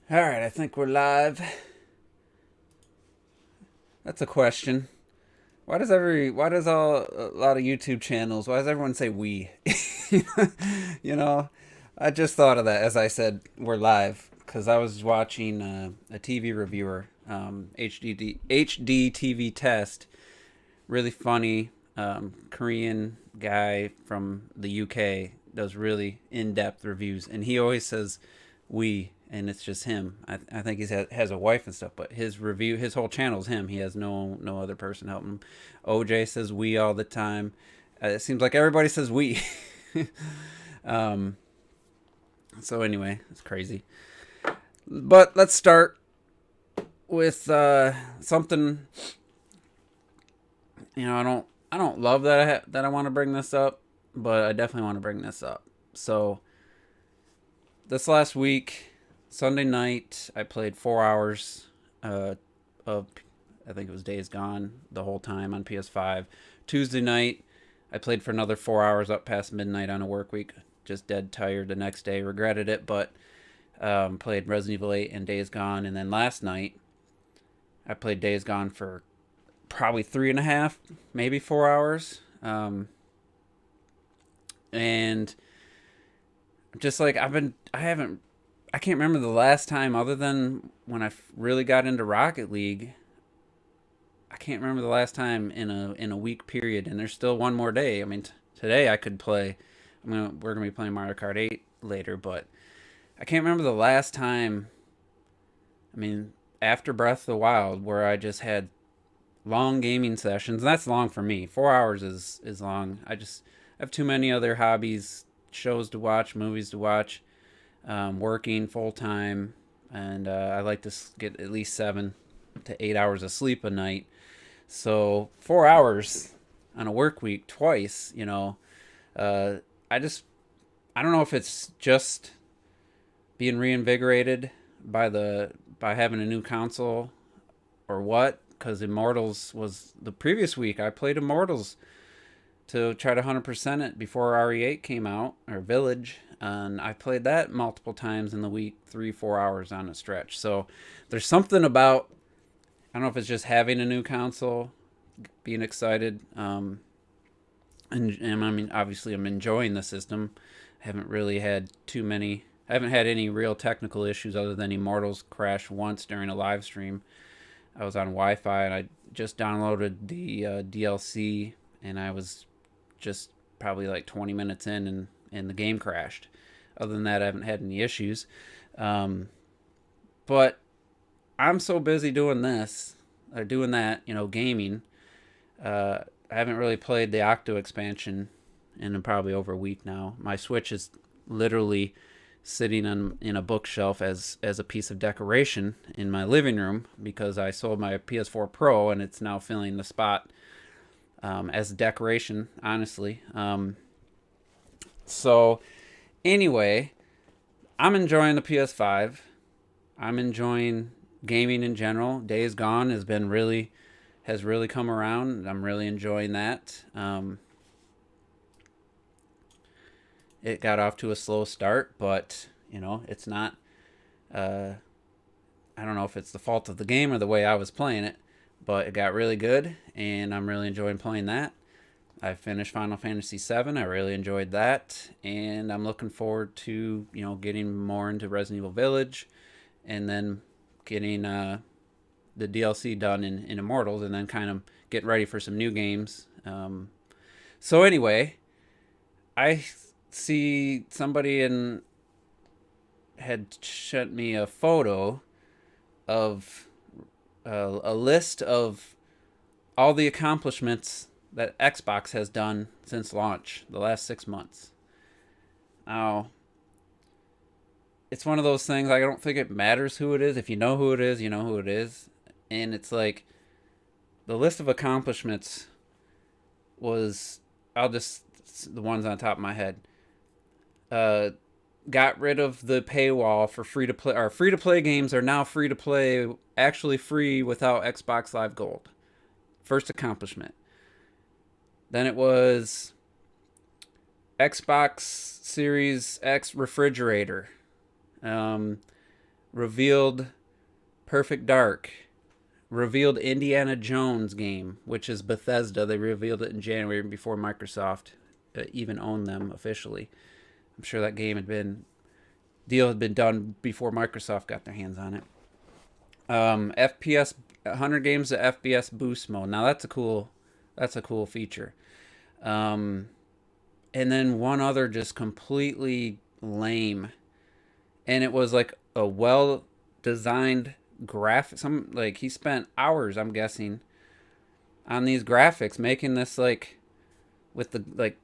All right, I think we're live. That's a question. Why does a lot of YouTube channels, why does everyone say we? you know, I just thought of that as I said we're live because I was watching a TV reviewer, HD TV test, really funny Korean guy from the UK does really in-depth reviews, and he always says we, and it's just him. I think he has a wife and stuff, but his whole channel is him. He has no other person helping him. OJ says we all the time. It seems like everybody says we. um, so anyway, it's crazy. But let's start with something. I don't love that I want to bring this up, but I definitely want to bring this up. So this last week, Sunday night, I played 4 hours of I think it was Days Gone the whole time on PS5. Tuesday night, I played for another 4 hours up past midnight on a work week. Just dead tired the next day, regretted it, but played Resident Evil 8 and Days Gone. And then last night, I played Days Gone for probably 3.5, maybe 4 hours. And just like I can't remember the last time other than when I really got into Rocket League. I can't remember the last time in a week period, and there's still one more day. I mean, today I could play. We're gonna be playing Mario Kart 8 later, but I can't remember the last time. I mean, after Breath of the Wild, where I just had long gaming sessions, and that's long for me. 4 hours is long. I have too many other hobbies, shows to watch, movies to watch, working full time, and I like to get at least 7 to 8 hours of sleep a night. So 4 hours on a work week twice, uh, I just I don't know if it's just being reinvigorated by having a new console or what. Because Immortals was the previous week. I played Immortals to try to 100% it before RE8 came out, or Village, and I played that multiple times in the week, 3-4 hours on a stretch. So there's something about, I don't know if it's just having a new console, being excited, and I mean, obviously I'm enjoying the system. I haven't really had too many. I haven't had any real technical issues other than Immortals crash once during a live stream. I was on Wi-Fi and I just downloaded the DLC, and I was just probably like 20 minutes in, and the game crashed. Other than that, I haven't had any issues. Um, but I'm so busy doing this or doing that, gaming. I haven't really played the Octo expansion in probably over a week now. My Switch is literally sitting in a bookshelf as a piece of decoration in my living room because I sold my PS4 Pro and it's now filling the spot as decoration, honestly. So anyway, I'm enjoying the PS5. I'm enjoying gaming in general. Days Gone has really come around. I'm really enjoying that. It got off to a slow start, but it's not. Uh, I don't know if it's the fault of the game or the way I was playing it, but it got really good, and I'm really enjoying playing that. I finished Final Fantasy VII. I really enjoyed that, and I'm looking forward to getting more into Resident Evil Village, and then getting the DLC done in Immortals, and then kind of getting ready for some new games. So anyway, I see somebody had sent me a photo of a list of all the accomplishments that Xbox has done since launch the last 6 months. Now, it's one of those things. I don't think it matters who it is. If you know who it is, you know who it is. And it's like the list of accomplishments was, I'll just, the ones on top of my head. Uh, got rid of the paywall for free to play. Or free to play games are now free to play, actually free without Xbox Live Gold. First accomplishment. Then it was Xbox Series X refrigerator. Um, revealed Perfect Dark, revealed Indiana Jones game, which is Bethesda. They revealed it in January before Microsoft even owned them officially. I'm sure that deal had been done before Microsoft got their hands on it. FPS 100 games of FPS boost mode. Now that's a cool feature. And then one other just completely lame, and it was like a well designed graphic. Some like he spent hours, I'm guessing, on these graphics, making this like with the like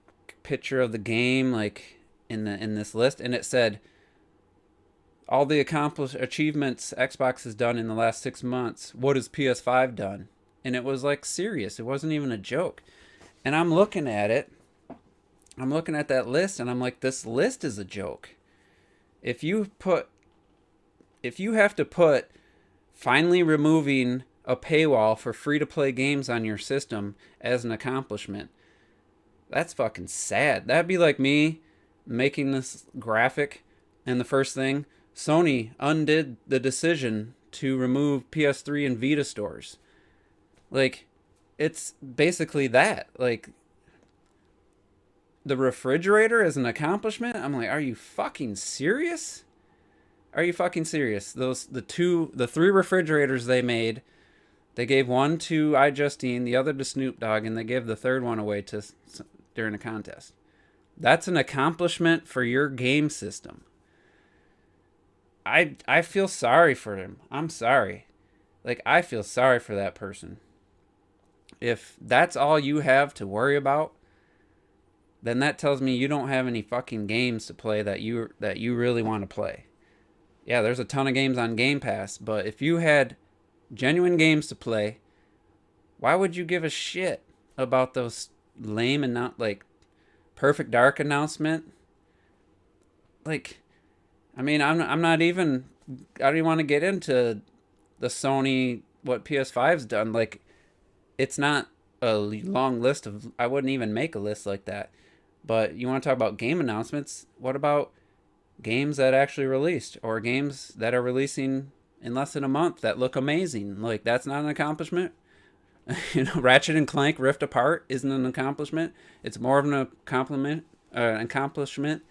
picture of the game like in this list, and it said all the accomplished achievements Xbox has done in the last 6 months. What has PS5 done? And it was like serious. It wasn't even a joke. And I'm looking at it. I'm looking at that list, and I'm like, this list is a joke. If you have to put finally removing a paywall for free-to-play games on your system as an accomplishment, that's fucking sad. That'd be like me making this graphic, and the first thing, Sony undid the decision to remove PS3 and Vita stores. Like, it's basically that. Like, the refrigerator is an accomplishment? I'm like, are you fucking serious? Are you fucking serious? The three refrigerators they made, they gave one to iJustine, the other to Snoop Dogg, and they gave the third one away during a contest. That's an accomplishment for your game system. I feel sorry for him. I'm sorry. Like, I feel sorry for that person. If that's all you have to worry about, then that tells me you don't have any fucking games to play that you really want to play. Yeah, there's a ton of games on Game Pass, but if you had genuine games to play, why would you give a shit about those lame and not like Perfect Dark announcement? Like, I mean, I don't even want to get into the Sony, what PS5's done. Like, it's not a long list of, I wouldn't even make a list like that. But you want to talk about game announcements? What about games that actually released, or games that are releasing in less than a month that look amazing? Like, that's not an accomplishment. Ratchet and Clank Rift Apart isn't an accomplishment. It's more of an accomplishment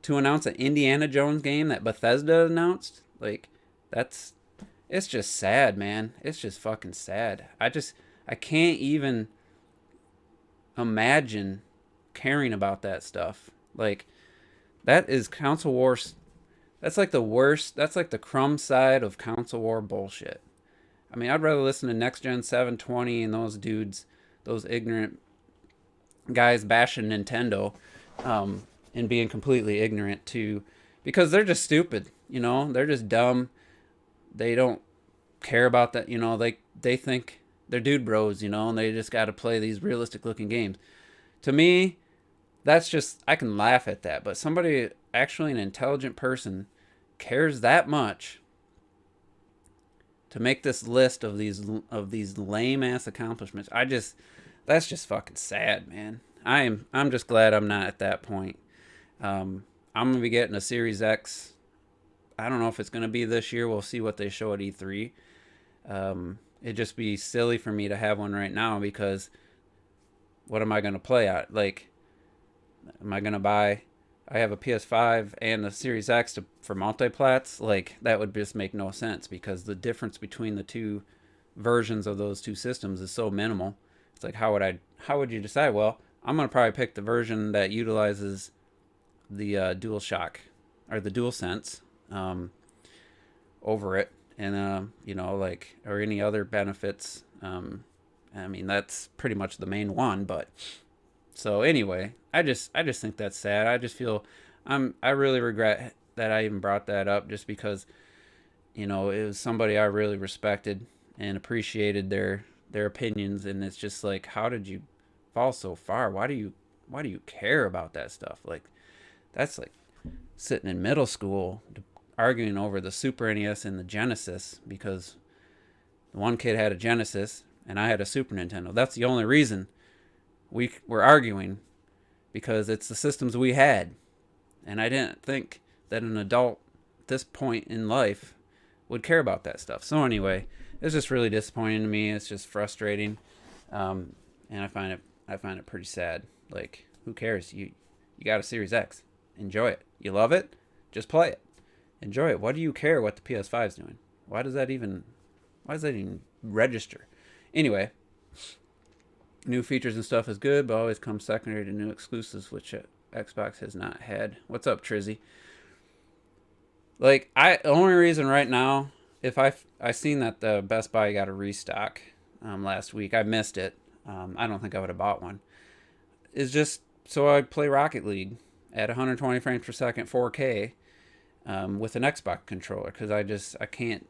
to announce an Indiana Jones game that Bethesda announced. Like, it's just sad, man. It's just fucking sad. I can't even imagine caring about that stuff. Like, that is console wars. That's like the worst. That's like the crumb side of console war bullshit. I mean, I'd rather listen to Next Gen 720 and those dudes, those ignorant guys bashing Nintendo, and being completely ignorant too, because they're just stupid. They're just dumb. They don't care about that. They think they're dude bros. And they just got to play these realistic looking games. To me, that's just, I can laugh at that, but somebody, actually an intelligent person, cares that much to make this list of these lame ass accomplishments. That's just fucking sad, man. I'm just glad I'm not at that point. I'm gonna be getting a Series X. I don't know if it's gonna be this year. We'll see what they show at E3. It'd just be silly for me to have one right now, because what am I gonna play at? Like, am I gonna buy? I have a PS5 and a Series X for multiplats. Like, that would just make no sense, because the difference between the two versions of those two systems is so minimal. It's like, how would you decide? Well, I'm gonna probably pick the version that utilizes the DualShock or the DualSense over it, and like, or any other benefits. I mean, that's pretty much the main one, but so anyway, I just think that's sad. I just feel I really regret that I even brought that up, just because it was somebody I really respected and appreciated their opinions, and it's just like, how did you fall so far? Why do you care about that stuff? Like, that's like sitting in middle school arguing over the Super NES and the Genesis, because the one kid had a Genesis and I had a Super Nintendo. That's the only reason we were arguing, because it's the systems we had. And I didn't think that an adult at this point in life would care about that stuff. So anyway, it's just really disappointing to me. It's just frustrating, and I find it pretty sad. Like, who cares? You got a Series X, enjoy it. You love it, just play it, enjoy it. What do you care what the PS5 is doing? Why does that even register? Anyway, new features and stuff is good, but always comes secondary to new exclusives, which Xbox has not had. What's up, Trizzy? Like, the only reason right now, if I seen that the Best Buy got a restock last week, I missed it. I don't think I would have bought one. Is just so I play Rocket League at 120 frames per second, 4K, with an Xbox controller, because I can't.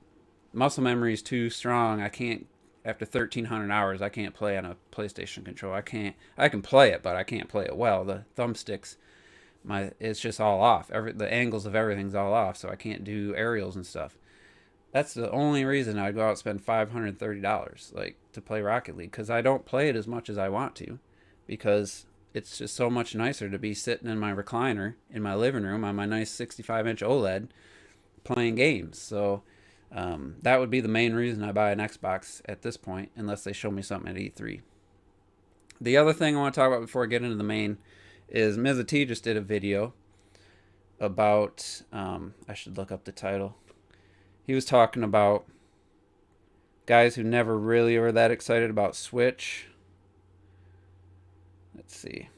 Muscle memory is too strong. I can't. After 1,300 hours, I can't play on a PlayStation controller. I can play it, but I can't play it well. The thumbsticks, it's just all off. The angles of everything's all off, so I can't do aerials and stuff. That's the only reason I'd go out and spend $530 like to play Rocket League, because I don't play it as much as I want to, because it's just so much nicer to be sitting in my recliner in my living room on my nice 65-inch OLED playing games. So that would be the main reason I buy an Xbox at this point, unless they show me something at E3. The other thing I want to talk about before I get into the main is Mizza T just did a video about, I should look up the title. He was talking about guys who never really were that excited about Switch. Let's see.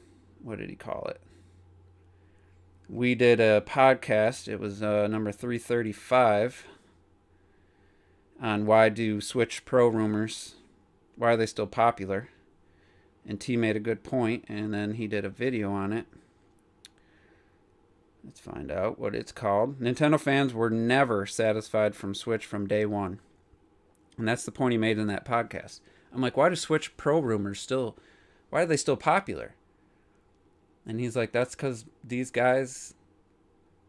What did he call it? We did a podcast. It was number 335 on why do Switch Pro rumors, why are they still popular? And T made a good point, and then he did a video on it. Let's find out what it's called. Nintendo fans were never satisfied from Switch from day one. And that's the point he made in that podcast. I'm like, why do Switch Pro rumors why are they still popular? And he's like, that's because these guys,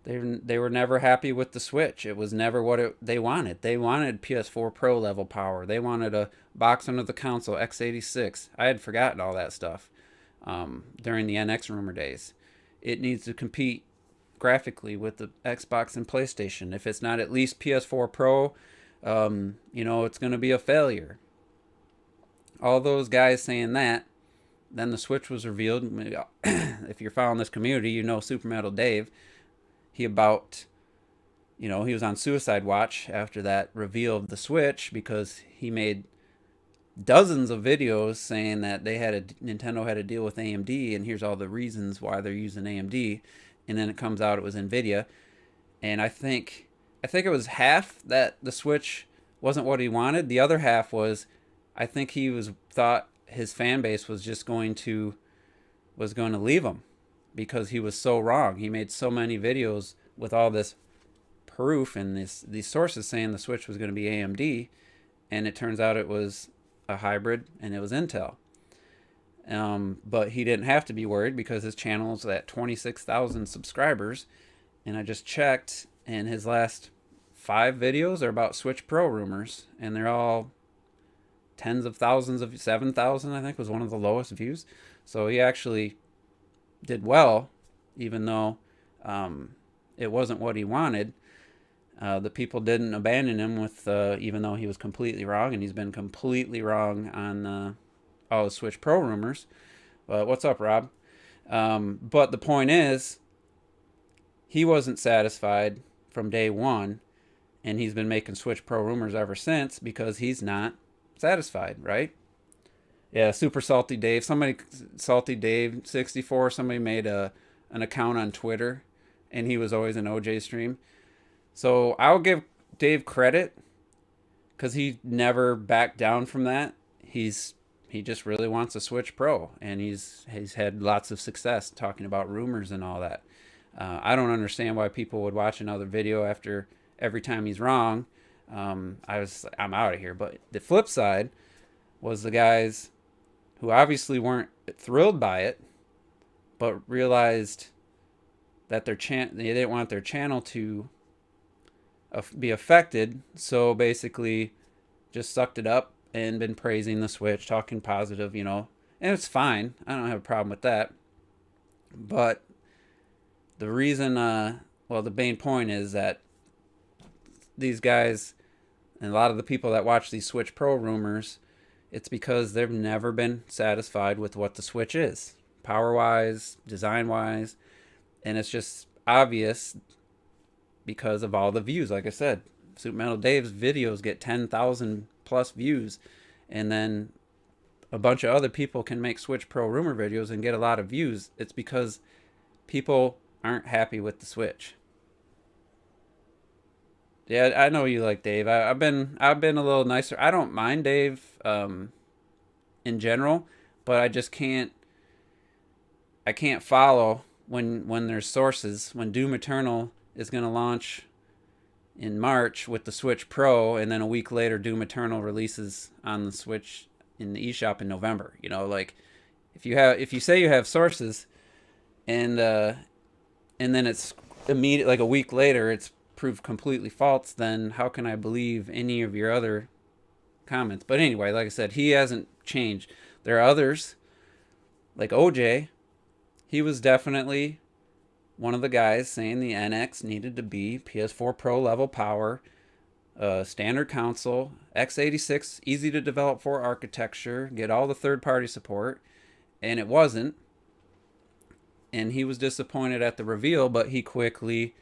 they were never happy with the Switch. It was never what they wanted. They wanted PS4 Pro level power. They wanted a box under the console, x86. I had forgotten all that stuff during the NX rumor days. It needs to compete graphically with the Xbox and PlayStation. If it's not at least PS4 Pro, it's going to be a failure. All those guys saying that. Then the Switch was revealed. If you're following this community, you know Super Metal Dave. He was on suicide watch after that reveal of the Switch, because he made dozens of videos saying that Nintendo had a deal with AMD, and here's all the reasons why they're using AMD. And then it comes out it was Nvidia, and I think it was half that the Switch wasn't what he wanted. The other half was, I think he thought his fan base was just going to leave him, because he was so wrong. He made so many videos with all this proof and these sources saying the Switch was going to be AMD, and it turns out it was a hybrid and it was Intel. But he didn't have to be worried, because his channel is at 26,000 subscribers, and I just checked, and his last 5 videos are about Switch Pro rumors, and they're all tens of thousands of 7,000, I think was one of the lowest views. So he actually did well, even though it wasn't what he wanted. The people didn't abandon him even though he was completely wrong, and he's been completely wrong on all the Switch Pro rumors. But what's up, Rob? But the point is, he wasn't satisfied from day one, and he's been making Switch Pro rumors ever since, because he's not satisfied, right? Yeah, Super Salty Dave. Salty Dave 64, somebody made an account on Twitter, and he was always an OJ stream. So I'll give Dave credit, because he never backed down from that. He just really wants a Switch Pro, and he's had lots of success talking about rumors and all that. I don't understand why people would watch another video after every time he's wrong. I'm out of here. But the flip side was the guys who obviously weren't thrilled by it, but realized that they didn't want their channel to be affected, so basically just sucked it up and been praising the Switch, talking positive, and it's fine. I don't have a problem with that. But the reason, the main point is that these guys And a lot of the people that watch these Switch Pro rumors, it's because they've never been satisfied with what the Switch is, power wise, design wise, and it's just obvious because of all the views. Like I said, Super Metal Dave's videos get 10,000 plus views, and then a bunch of other people can make Switch Pro rumor videos and get a lot of views. It's because people aren't happy with the Switch. Yeah, I know you like Dave. I've been a little nicer. I don't mind Dave in general, but I can't follow when there's sources. When Doom Eternal is going to launch in March with the Switch Pro, and then a week later Doom Eternal releases on the Switch in the eShop in November. Like if you say you have sources, and then it's immediate, like a week later it's proved completely false, then how can I believe any of your other comments? But anyway, like I said, he hasn't changed. There are others, like OJ. He was definitely one of the guys saying the NX needed to be PS4 Pro level power, standard console, x86, easy to develop for architecture, get all the third-party support, and it wasn't. And he was disappointed at the reveal, but he quickly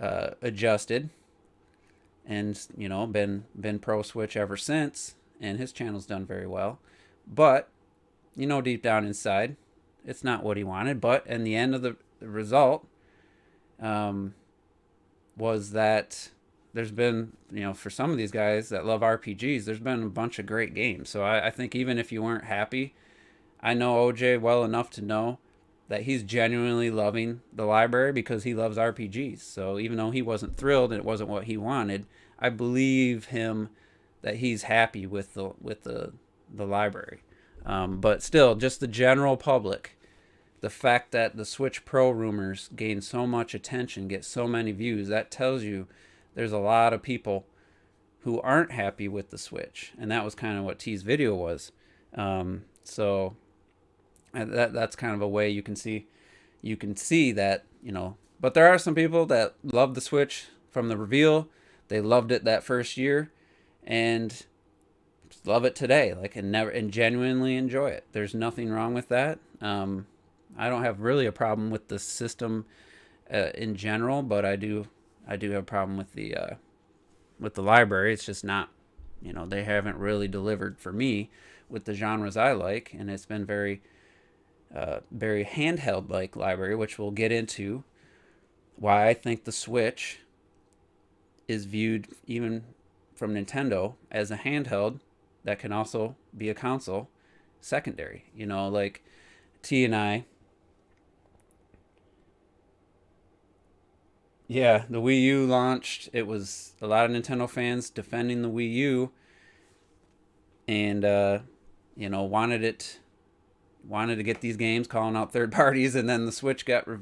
adjusted, and been pro Switch ever since, and his channel's done very well. But deep down inside, it's not what he wanted. But in the end of the result, was that there's been, for some of these guys that love RPGs, there's been a bunch of great games. So I think even if you weren't happy, I know OJ well enough to know that he's genuinely loving the library because he loves RPGs. So even though he wasn't thrilled and it wasn't what he wanted, I believe him that he's happy with the library. But still, just the general public, the fact that the Switch Pro rumors gain so much attention, get so many views, that tells you there's a lot of people who aren't happy with the Switch. And that was kind of what T's video was. So that's kind of a way you can see that, but there are some people that love the Switch from the reveal. They loved it that first year and love it today, and genuinely enjoy it. There's nothing wrong with that. I don't have really a problem with the system in general, but I do have a problem with the library. It's just not, they haven't really delivered for me with the genres I like, and it's been very handheld like library, which we'll get into why I think the Switch is viewed, even from Nintendo, as a handheld that can also be a console secondary. Like T and I, yeah, the Wii U launched. It was a lot of Nintendo fans defending the Wii U, and wanted to get these games, calling out third parties, and then the Switch the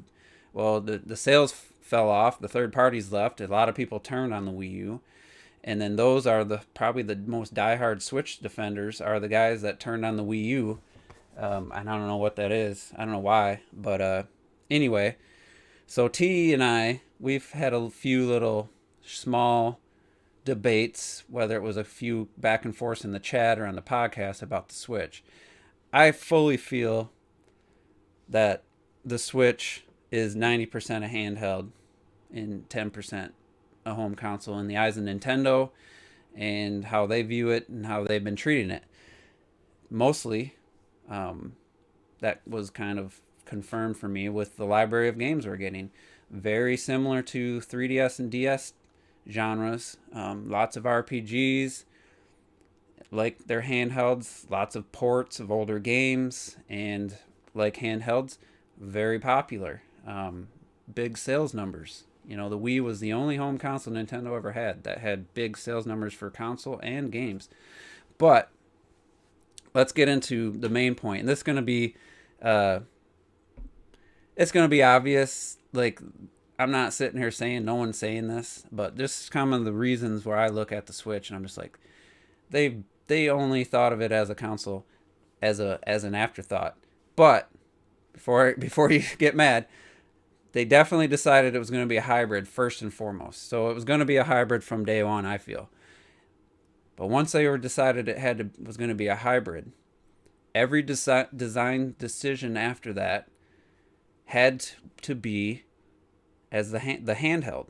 sales fell off, the third parties left, a lot of people turned on the Wii U, and then those are probably the most diehard Switch defenders are the guys that turned on the Wii U. I don't know what that is, I don't know why, but anyway, so T and I, we've had a few little small debates, whether it was a few back and forth in the chat or on the podcast about the Switch. I fully feel that the Switch is 90% a handheld and 10% a home console in the eyes of Nintendo and how they view it and how they've been treating it. Mostly, that was kind of confirmed for me with the library of games we're getting. Very similar to 3DS and DS genres. Lots of RPGs, like their handhelds, lots of ports of older games, and like handhelds, very popular. Big sales numbers. The Wii was the only home console Nintendo ever had that had big sales numbers for console and games. But let's get into the main point. And this is going to be, it's going to be obvious. Like, I'm not sitting here saying no one's saying this, but this is kind of the reasons where I look at the Switch and I'm just like, they only thought of it as a console, as an afterthought. But before you get mad, they definitely decided it was going to be a hybrid first and foremost. So it was going to be a hybrid from day one, I feel. But once they were decided was going to be a hybrid, every design decision after that had to be as the handheld,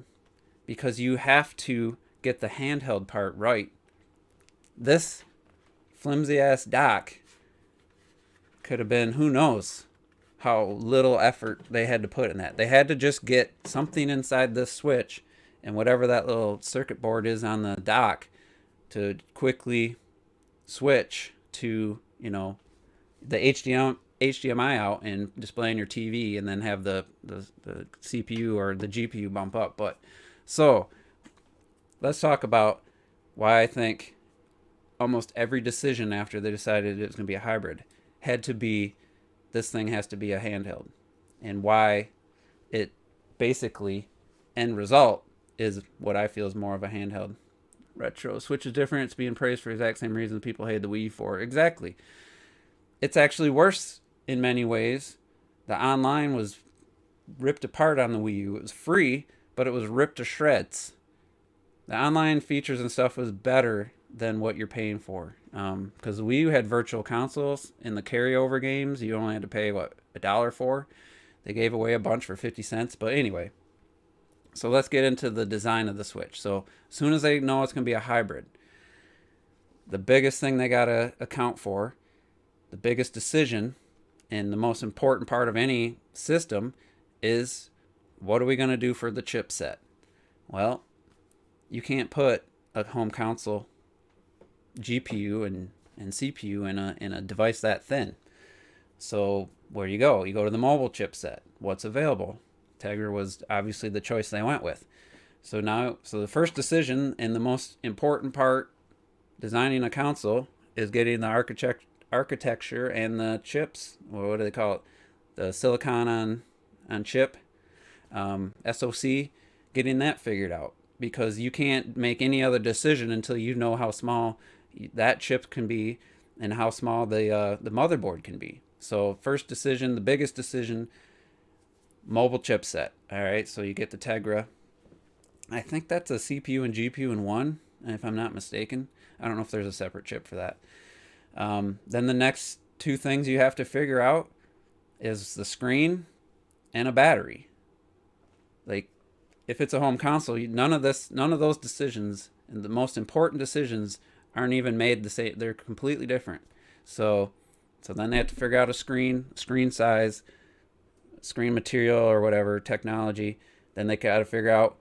because you have to get the handheld part right. This flimsy ass dock could have been, who knows how little effort they had to put in that. They had to just get something inside this switch and whatever that little circuit board is on the dock to quickly switch to, the HDMI out and display on your TV, and then have the CPU or the GPU bump up. But so let's talk about why I think almost every decision after they decided it was going to be a hybrid had to be, this thing has to be a handheld, and why it basically end result is what I feel is more of a handheld. Retro Switch is different. It's being praised for the exact same reasons people hated the Wii U for. Exactly. It's actually worse in many ways. The online was ripped apart on the Wii U. It was free, but it was ripped to shreds. The online features and stuff was better than what you're paying for. Because the Wii U had virtual consoles. In the carryover games, you only had to pay, $1 for? They gave away a bunch for 50 cents. But anyway, so let's get into the design of the Switch. So as soon as they know it's going to be a hybrid, the biggest thing they got to account for, the biggest decision, and the most important part of any system is, what are we going to do for the chipset? Well, you can't put a home console GPU and CPU in a device that thin. So where do you go? You go to the mobile chipset. What's available? Tegra was obviously the choice they went with. So the first decision and the most important part designing a console is getting the architecture and the chips. What do they call it? The silicon on chip, SoC, getting that figured out, because you can't make any other decision until you know how small that chip can be and how small the motherboard can be. So first decision, the biggest decision, mobile chipset. All right, so you get the Tegra. I think that's a CPU and GPU in one, if I'm not mistaken. I don't know if there's a separate chip for that. Then the next two things you have to figure out is the screen and a battery. Like, if it's a home console, none of those decisions, and the most important decisions, aren't even made the same. They're completely different. So then they have to figure out a screen size, screen material, or whatever technology. Then they got to figure out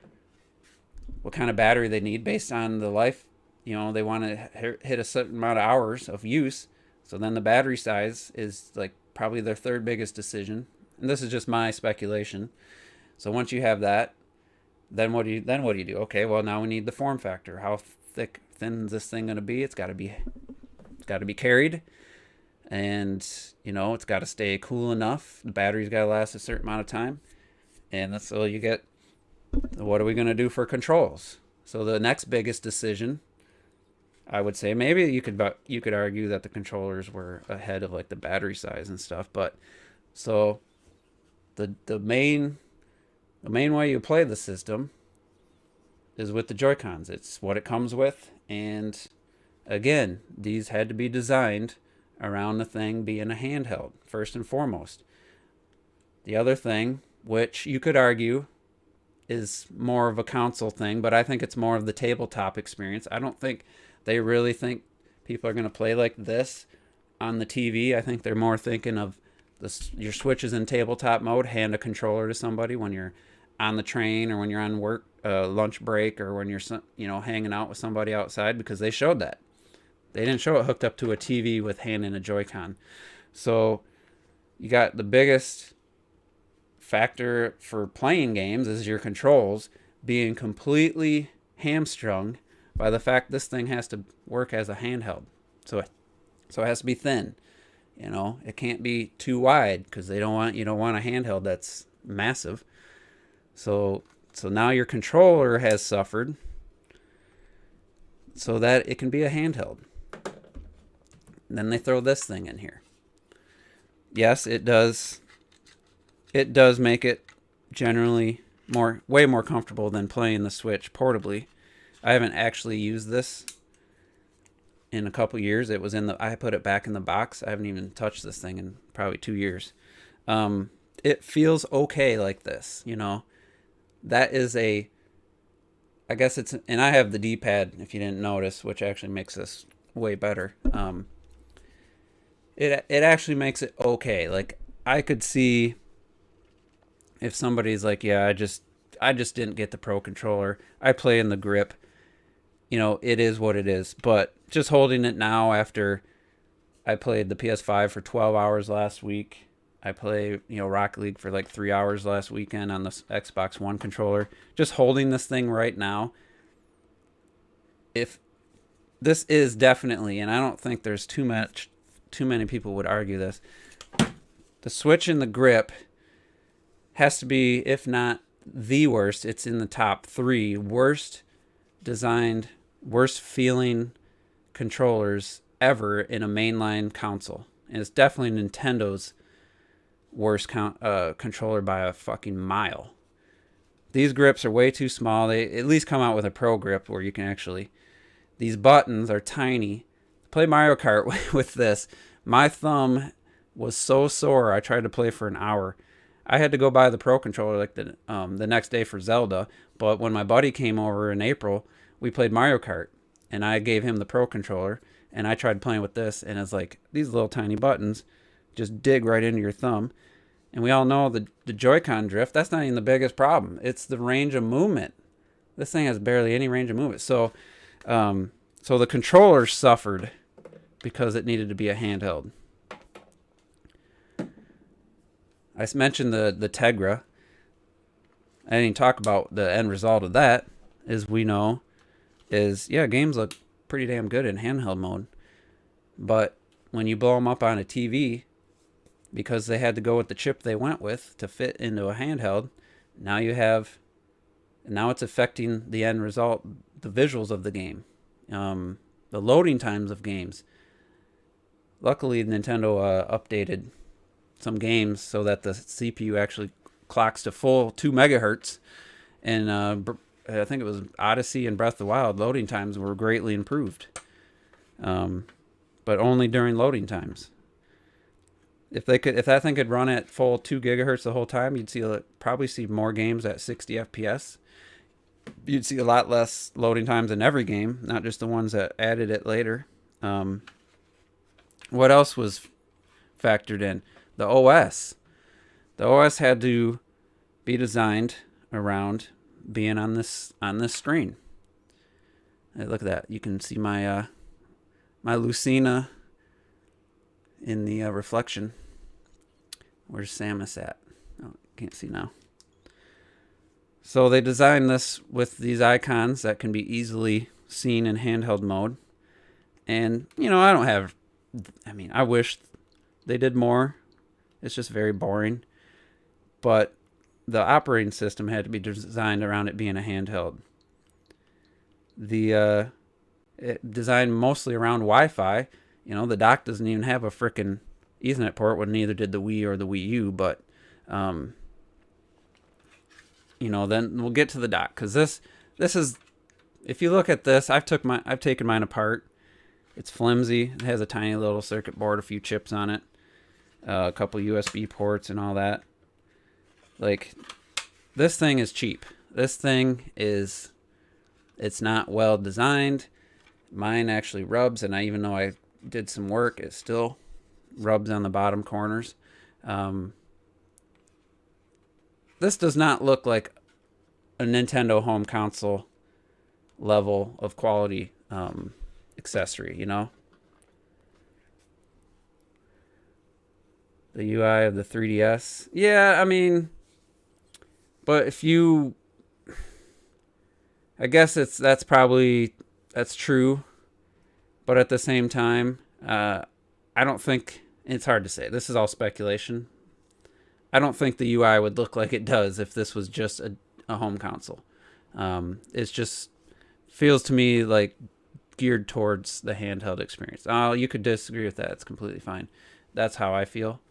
what kind of battery they need based on the life. They want to hit a certain amount of hours of use. So then the battery size is like probably their third biggest decision. And this is just my speculation. So once you have that, then what do you do? Okay, well, now we need the form factor. How thin is this thing going to be? It's got to be carried, and it's got to stay cool enough. The battery's got to last a certain amount of time, and so you get, what are we going to do for controls? So the next biggest decision, I would say, maybe you could argue that the controllers were ahead of like the battery size and stuff, but so the main way you play the system is with the Joy-Cons. It's what it comes with, and again, these had to be designed around the thing being a handheld first and foremost. The other thing, which you could argue is more of a console thing, but I think it's more of the tabletop experience. I don't think they really think people are going to play like this on the TV. I think they're more thinking of your Switches in tabletop mode, hand a controller to somebody when you're on the train, or when you're on work, lunch break, or when you're hanging out with somebody outside, because they showed that. They didn't show it hooked up to a TV with hand and a Joy-Con. So you got the biggest factor for playing games is your controls being completely hamstrung by the fact this thing has to work as a handheld. So it has to be thin. It can't be too wide, because you don't want a handheld that's massive. So now your controller has suffered so that it can be a handheld. And then they throw this thing in here. Yes, it does make it generally way more comfortable than playing the Switch portably. I haven't actually used this in a couple years. It was in the I put it back in the box. I haven't even touched this thing in probably 2 years. It feels okay like this, you know. That is a I guess it's and I have the D-pad if you didn't notice, which actually makes this way better. It actually makes it okay. Like I could see if somebody's like, yeah, I just didn't get the Pro controller. I play in the grip. You know, it is what it is. But just holding it now after I played the PS5 for 12 hours last week. I play, Rocket League for like 3 hours last weekend on the Xbox One controller. Just holding this thing right now. If this is definitely, and I don't think there's too many people would argue this. The Switch and the grip has to be, if not the worst, it's in the top 3 worst designed, worst feeling controllers ever in a mainline console. And it's definitely Nintendo's worst controller by a fucking mile. These grips are way too small. They at least come out with a Pro grip where you can actually... These buttons are tiny. Play Mario Kart with this. My thumb was so sore, I tried to play for an hour. I had to go buy the Pro controller like the next day for Zelda. But when my buddy came over in April, we played Mario Kart. And I gave him the Pro controller. And I tried playing with this. And it's like, these little tiny buttons just dig right into your thumb. And we all know the Joy-Con drift, that's not even the biggest problem. It's the range of movement. This thing has barely any range of movement. So the controller suffered because it needed to be a handheld. I mentioned the Tegra. I didn't even talk about the end result of that, as we know, games look pretty damn good in handheld mode. But when you blow them up on a TV, because they had to go with the chip they went with to fit into a handheld, now it's affecting the end result, the visuals of the game, the loading times of games. Luckily, Nintendo updated some games so that the CPU actually clocks to full 2 megahertz, and I think it was Odyssey and Breath of the Wild loading times were greatly improved, but only during loading times. If that thing could run at full 2 gigahertz the whole time, you'd probably see more games at 60 FPS. You'd see a lot less loading times in every game, not just the ones that added it later. What else was factored in? The OS. The OS had to be designed around being on this screen. Hey, look at that. You can see my Lucina in the reflection. Where's Samus at? Oh, can't see now. So they designed this with these icons that can be easily seen in handheld mode. And, I wish they did more. It's just very boring. But the operating system had to be designed around it being a handheld. It designed mostly around Wi-Fi. The dock doesn't even have a frickin' Ethernet port, well, neither did the Wii or the Wii U, but, then we'll get to the dock, because this is, if you look at this, I've taken mine apart. It's flimsy. It has a tiny little circuit board, a few chips on it, a couple USB ports and all that. Like, this thing is cheap. This thing it's not well designed. Mine actually rubs, and even though I did some work, it still rubs on the bottom corners. This does not look like a Nintendo home console level of quality accessory, The UI of the 3DS. Yeah, but I guess that's true. But at the same time, I don't think, it's hard to say. This is all speculation. I don't think the UI would look like it does if this was just a home console. It just feels to me like geared towards the handheld experience. Oh, you could disagree with that. It's completely fine. That's how I feel.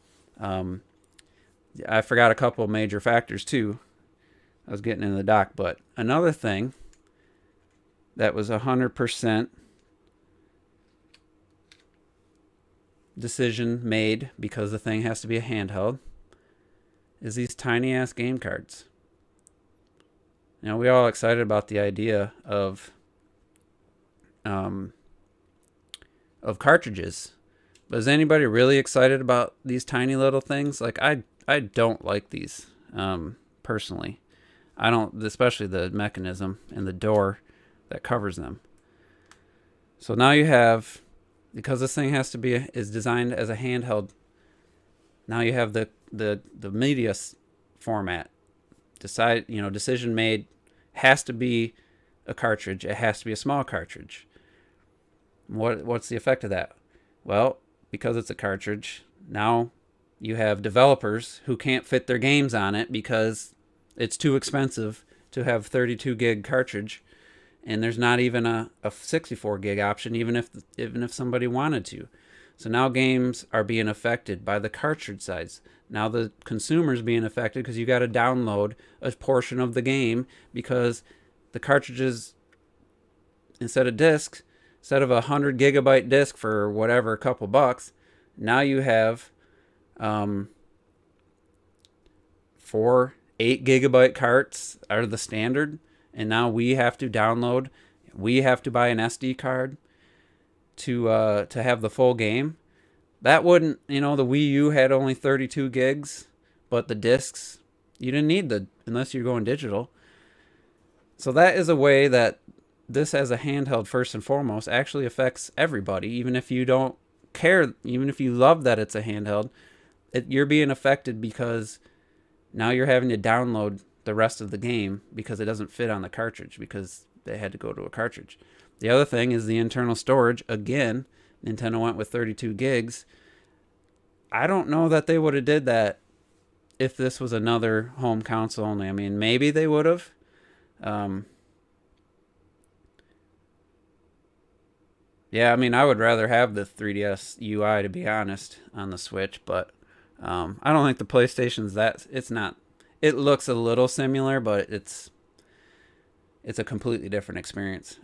I forgot a couple of major factors too. I was getting into the dock, but another thing that was 100% decision made because the thing has to be a handheld is these tiny ass game cards. You know, we all excited about the idea of cartridges. But is anybody really excited about these tiny little things? Like I don't like these personally. I don't, especially the mechanism and the door that covers them. So now you have, because this thing has to be is designed as a handheld. Now you have the media format. Decision made, has to be a cartridge. It has to be a small cartridge. What's the effect of that? Well, because it's a cartridge, now you have developers who can't fit their games on it because it's too expensive to have 32 gig cartridge, and there's not even a 64 gig option, even if somebody wanted to. So now games are being affected by the cartridge size. Now the consumer's being affected because you got to download a portion of the game because the cartridges, instead of discs, instead of a 100 gigabyte disc for whatever, a couple bucks, now you have 4 8 gigabyte carts are the standard, and now we have to download, we have to buy an SD card to have the full game. That wouldn't, the Wii U had only 32 gigs, but the discs, you didn't need unless you're going digital. So that is a way that this as a handheld, first and foremost, actually affects everybody. Even if you don't care, even if you love that it's a handheld, you're being affected because now you're having to download the rest of the game because it doesn't fit on the cartridge because they had to go to a cartridge. The other thing is the internal storage. Again, Nintendo went with 32 gigs. I don't know that they would have did that if this was another home console only. I mean, maybe they would have. Yeah, I mean, I would rather have the 3DS UI, to be honest, on the Switch, but I don't think the PlayStation's it's not, it looks a little similar, but it's a completely different experience.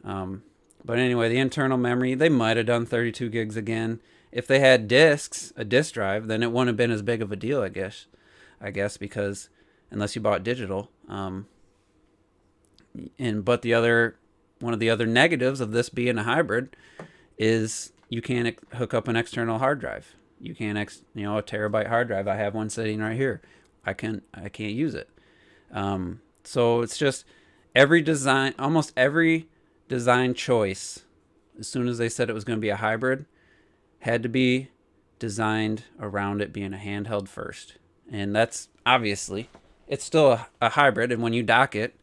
But anyway, the internal memory, they might have done 32 gigs again. If they had a disk drive, then it wouldn't have been as big of a deal, I guess, because unless you bought digital. But one of the other negatives of this being a hybrid is you can't hook up an external hard drive. You can't, a terabyte hard drive. I have one sitting right here. I can't use it. So it's just almost every design choice, as soon as they said it was going to be a hybrid, had to be designed around it being a handheld first. And that's obviously, it's still a hybrid. And when you dock it,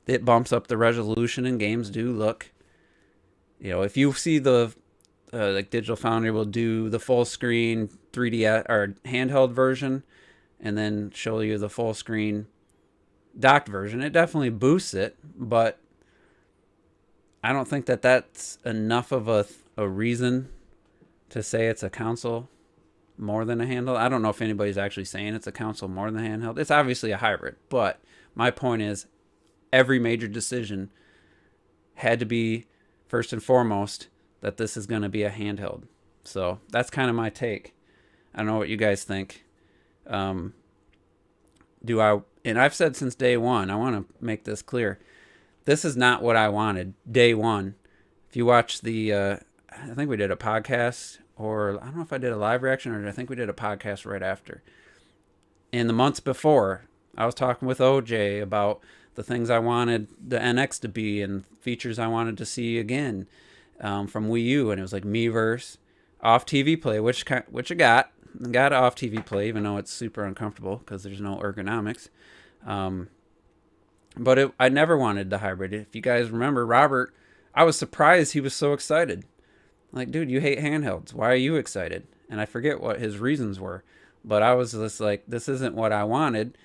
it bumps up the resolution, and games do look, if you see like Digital Foundry will do the full screen 3D or handheld version and then show you the full screen docked version, it definitely boosts it, but I don't think that that's enough of a reason to say it's a console more than a handheld. I don't know if anybody's actually saying it's a console more than a handheld. It's obviously a hybrid, but my point is every major decision had to be, first and foremost, that this is going to be a handheld. So that's kind of my take. I don't know what you guys think. And I've said since day one, I want to make this clear. This is not what I wanted day one. If you watch I think we did a podcast, or I don't know if I did a live reaction, or I think we did a podcast right after. In the months before, I was talking with OJ about the things I wanted the NX to be and features I wanted to see again from Wii U, and it was like Miiverse, off TV play, which I got off TV play, even though it's super uncomfortable because there's no ergonomics. But I never wanted the hybrid. If you guys remember, Robert, I was surprised he was so excited. Like, dude, you hate handhelds. Why are you excited? And I forget what his reasons were. But I was just like, this isn't what I wanted,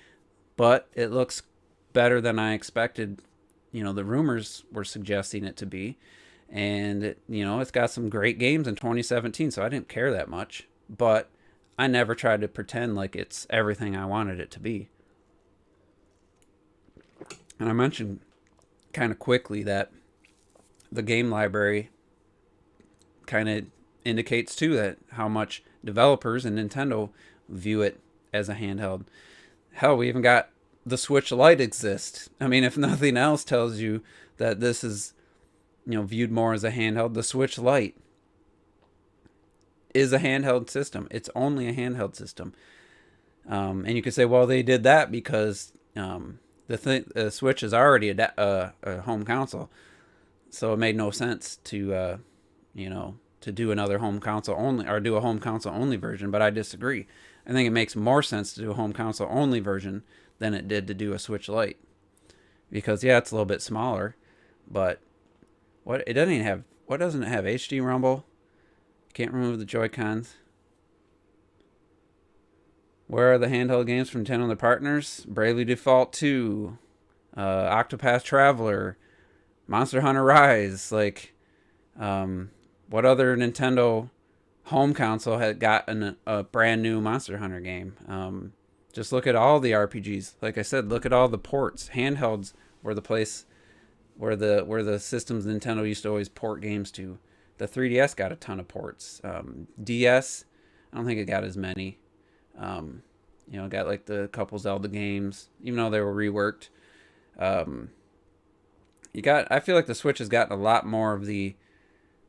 but it looks better than I expected. The rumors were suggesting it to be. And, it's got some great games in 2017, so I didn't care that much. But I never tried to pretend like it's everything I wanted it to be. And I mentioned kind of quickly that the game library kind of indicates too that how much developers and Nintendo view it as a handheld. Hell, we even got the Switch Lite exists. I mean, if nothing else tells you that this is, viewed more as a handheld, the Switch Lite is a handheld system. It's only a handheld system. And you could say, well, they did that because the Switch is already a home console, so it made no sense to to do another home console only or do a home console only version. But I disagree. I think it makes more sense to do a home console only version than it did to do a Switch Lite, because yeah, it's a little bit smaller, but what doesn't it have HD Rumble? Can't remove the Joy-Cons. Where are the handheld games from 10 other partners? Bravely Default 2, Octopath Traveler, Monster Hunter Rise. Like, what other Nintendo home console had gotten a brand new Monster Hunter game? Just look at all the RPGs. Like I said, look at all the ports. Handhelds were the place where the systems Nintendo used to always port games to. The 3DS got a ton of ports. DS, I don't think it got as many. Got like the couple Zelda games, even though they were reworked. I feel like the Switch has gotten a lot more of the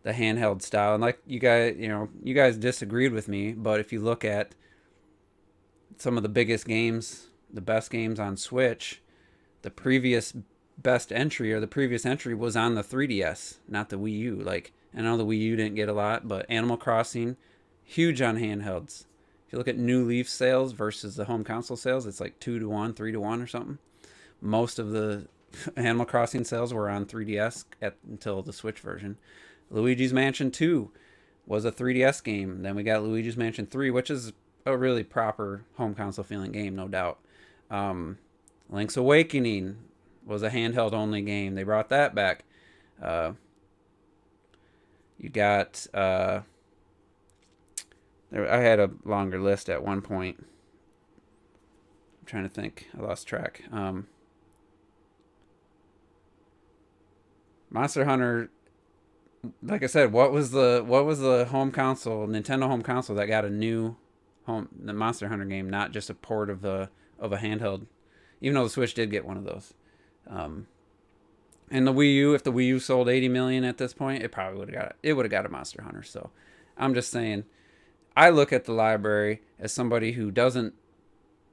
handheld style, and like you guys disagreed with me, but if you look at some of the biggest games, the best games on Switch, the previous entry was on the 3DS, not the Wii U. Like, I know the Wii U didn't get a lot, but Animal Crossing, huge on handhelds. If you look at New Leaf sales versus the home console sales, it's like 2-1, 3-1 or something. Most of the Animal Crossing sales were on 3DS until the Switch version. Luigi's Mansion 2 was a 3DS game. Then we got Luigi's Mansion 3, which is a really proper home console feeling game, no doubt. Link's Awakening was a handheld only game. They brought that back. You got I had a longer list at one point. I'm trying to think. I lost track. Monster Hunter, like I said, what was the home console, Nintendo home console that got a new the Monster Hunter game, not just a port of a handheld, even though the Switch did get one of those. And the Wii U, if the Wii U sold 80 million at this point, it probably would have got a Monster Hunter. So I'm just saying, I look at the library as somebody who doesn't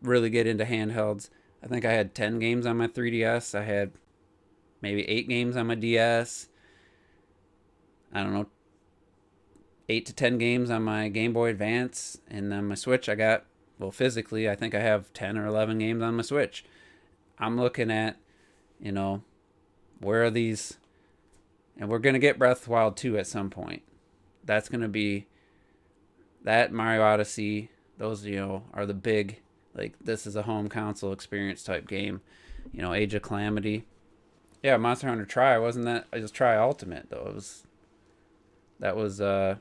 really get into handhelds. I think I had 10 games on my 3DS. I had maybe 8 games on my DS. I don't know, 8 to 10 games on my Game Boy Advance. And then my Switch, physically, I think I have 10 or 11 games on my Switch. I'm looking at, where are these? And we're going to get Breath of the Wild 2 at some point. That's going to be that, Mario Odyssey. Those, are the big, like, this is a home console experience type game. Age of Calamity. Yeah, Monster Hunter Tri. Wasn't that? It was Tri Ultimate, though. That was a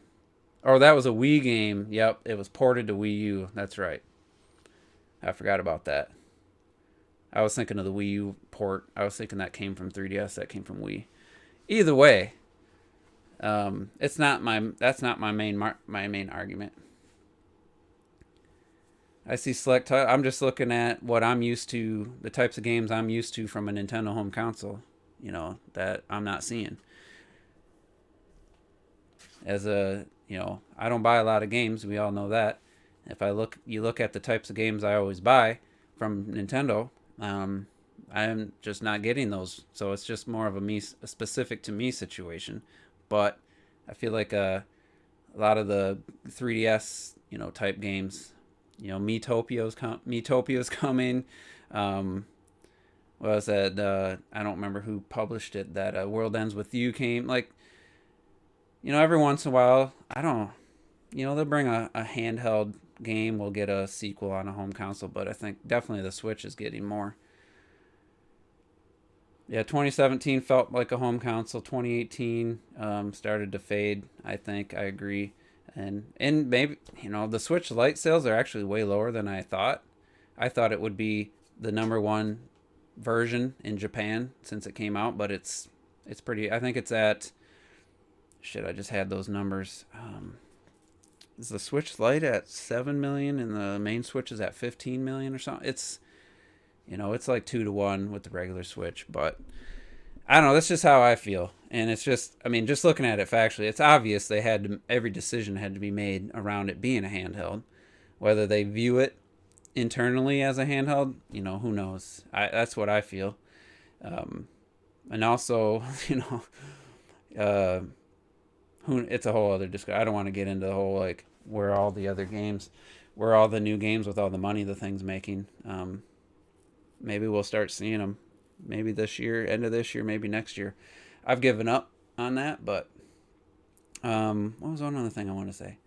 Wii game. Yep, it was ported to Wii U. That's right. I forgot about that. I was thinking of the Wii U port. I was thinking that came from 3DS. That came from Wii. Either way, that's not my main argument. I see select. I'm just looking at what I'm used to, the types of games I'm used to from a Nintendo home console. That I'm not seeing. As I don't buy a lot of games. We all know that. If you look at the types of games I always buy from Nintendo, I'm just not getting those. So it's just more of a specific to me situation. But I feel like a lot of the 3DS, type games, Miitopia's coming. What was that? I don't remember who published it. That World Ends With You came. Like, every once in a while, they'll bring a handheld game. We'll get a sequel on a home console, but I think definitely the Switch is getting more. Yeah, 2017 felt like a home console. 2018 started to fade. I think I agree, and maybe the Switch Lite sales are actually way lower than I thought. I thought it would be the number one version in Japan since it came out, but it's pretty. I think it's at. Shit, I just had those numbers. is the Switch Lite at 7 million and the main Switch is at 15 million or something. It's it's like 2 to 1 with the regular Switch, but I don't know. That's just how I feel, and it's just I mean, just looking at it factually, it's obvious they had to, every decision had to be made around it being a handheld, whether they view it internally as a handheld, who knows? That's what I feel. Um, and also, uh, it's a whole other discussion. I don't want to get into the whole like where all the other games, where all the new games with all the money the thing's making. Maybe we'll start seeing them. Maybe this year, end of this year, maybe next year. I've given up on that, but what was one other thing I want to say?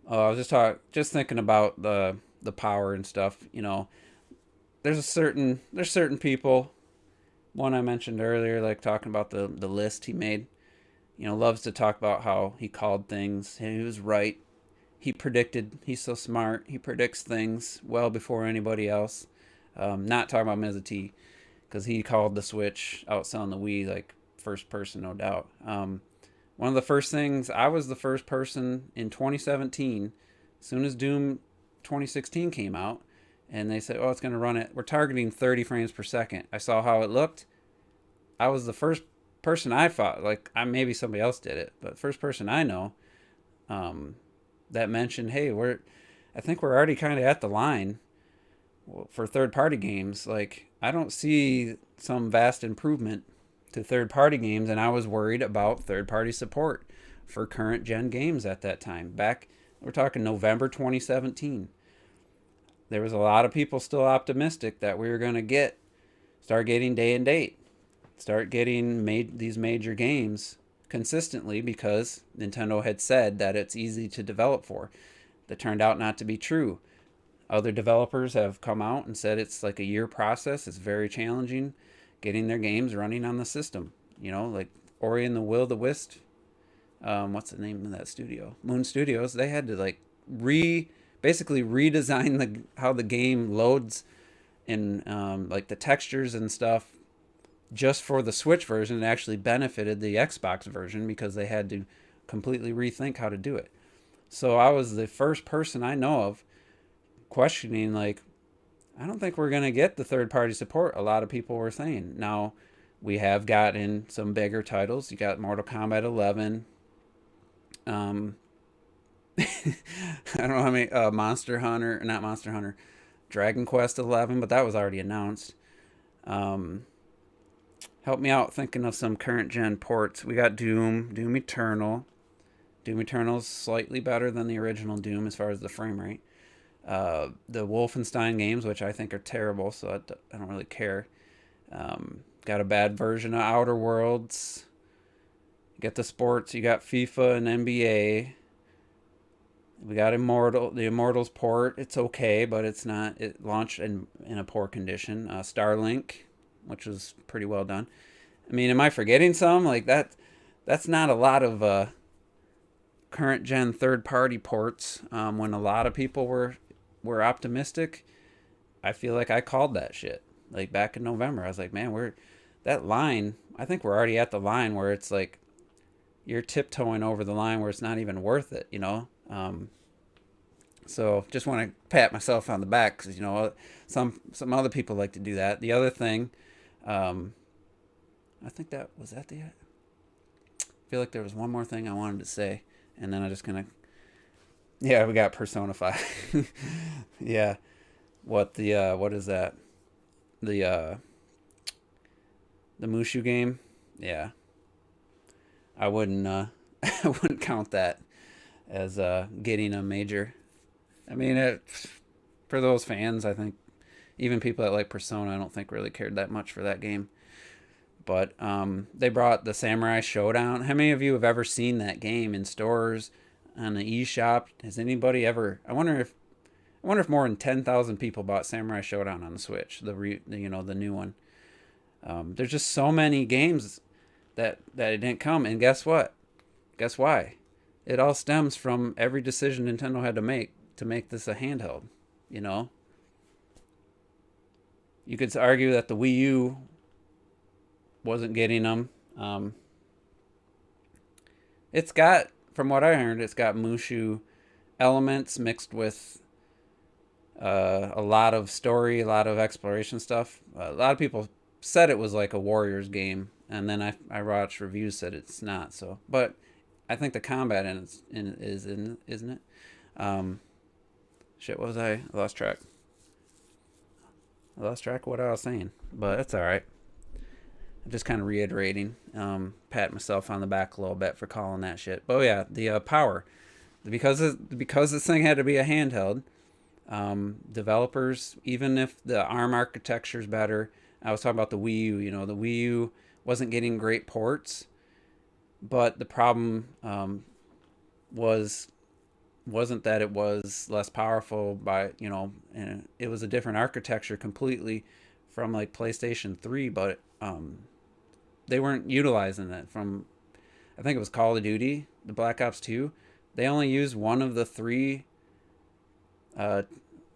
Oh, I was just thinking about the power and stuff. There's certain people. One I mentioned earlier, like talking about the list he made. Loves to talk about how he called things. He was right. He predicted. He's so smart. He predicts things well before anybody else. Not talking about Mizzy, because he called the Switch outselling the Wii like first person, no doubt. One of the first things, I was the first person in 2017, as soon as Doom 2016 came out, and they said, oh, it's going to run it. We're targeting 30 frames per second. I saw how it looked. I was the first person I thought, like, maybe somebody else did it, but first person I know that mentioned, hey, I think we're already kind of at the line for third-party games. Like, I don't see some vast improvement to third-party games, and I was worried about third-party support for current-gen games at that time. We're talking November 2017. There was a lot of people still optimistic that we were going to start getting day and date, start getting these major games consistently because Nintendo had said that it's easy to develop for. That turned out not to be true. Other developers have come out and said it's like a year process. It's very challenging getting their games running on the system. Like Ori and the Will of the Wisp. What's the name of that studio? Moon Studios. They had to like basically redesign how the game loads and like the textures and stuff just for the Switch version. It actually benefited the Xbox version because they had to completely rethink how to do it. So I was the first person I know of questioning, like, I don't think we're going to get the third-party support a lot of people were saying. Now, we have gotten some bigger titles. You got Mortal Kombat 11. I don't know how many, not Monster Hunter, Dragon Quest 11, but that was already announced. Help me out thinking of some current-gen ports. We got Doom Eternal. Doom Eternal's slightly better than the original Doom as far as the frame rate. The Wolfenstein games, which I think are terrible, so I don't really care. Got a bad version of Outer Worlds. You got the sports. You got FIFA and NBA. We got the Immortals port. It's okay, but it's not. It launched in a poor condition. Starlink, which was pretty well done. I mean, am I forgetting some? Like that? That's not a lot of current gen third party ports. When a lot of people were optimistic, I feel like I called that shit. Like back in November, I was like, man, that line. I think we're already at the line where it's like you're tiptoeing over the line where it's not even worth it. So just want to pat myself on the back because some other people like to do that. The other thing, I think that was that the. I feel like there was one more thing I wanted to say, and then I just kind of. Yeah, we got Persona 5. Yeah, what is that? The Mushu game. Yeah, I wouldn't I wouldn't count that as getting a major. I mean, for those fans, I think even people that like Persona, I don't think really cared that much for that game. But they brought the Samurai Showdown. How many of you have ever seen that game in stores, on the eShop? Has anybody ever? I wonder if more than 10,000 people bought Samurai Showdown on the Switch, the new one. There's just so many games that it didn't come, and guess what? Guess why? It all stems from every decision Nintendo had to make this a handheld. You could argue that the Wii U wasn't getting them. It's got, from what I heard, it's got Mushu elements mixed with a lot of story, a lot of exploration stuff. A lot of people said it was like a Warriors game, and then I watched reviews said it's not. So, but I think the combat in isn't it? Um, Shit, what was I lost track? I lost track of what I was saying, but that's all right. I'm just kind of reiterating, pat myself on the back a little bit for calling that shit. But yeah, the power, because this thing had to be a handheld. Developers, even if the ARM architecture is better, I was talking about the Wii U. You know, the Wii U wasn't getting great ports, but the problem was wasn't that it was less powerful by and it was a different architecture completely from like PlayStation 3, but they weren't utilizing it. From I think it was Call of Duty, the Black Ops 2, they only used one of the three what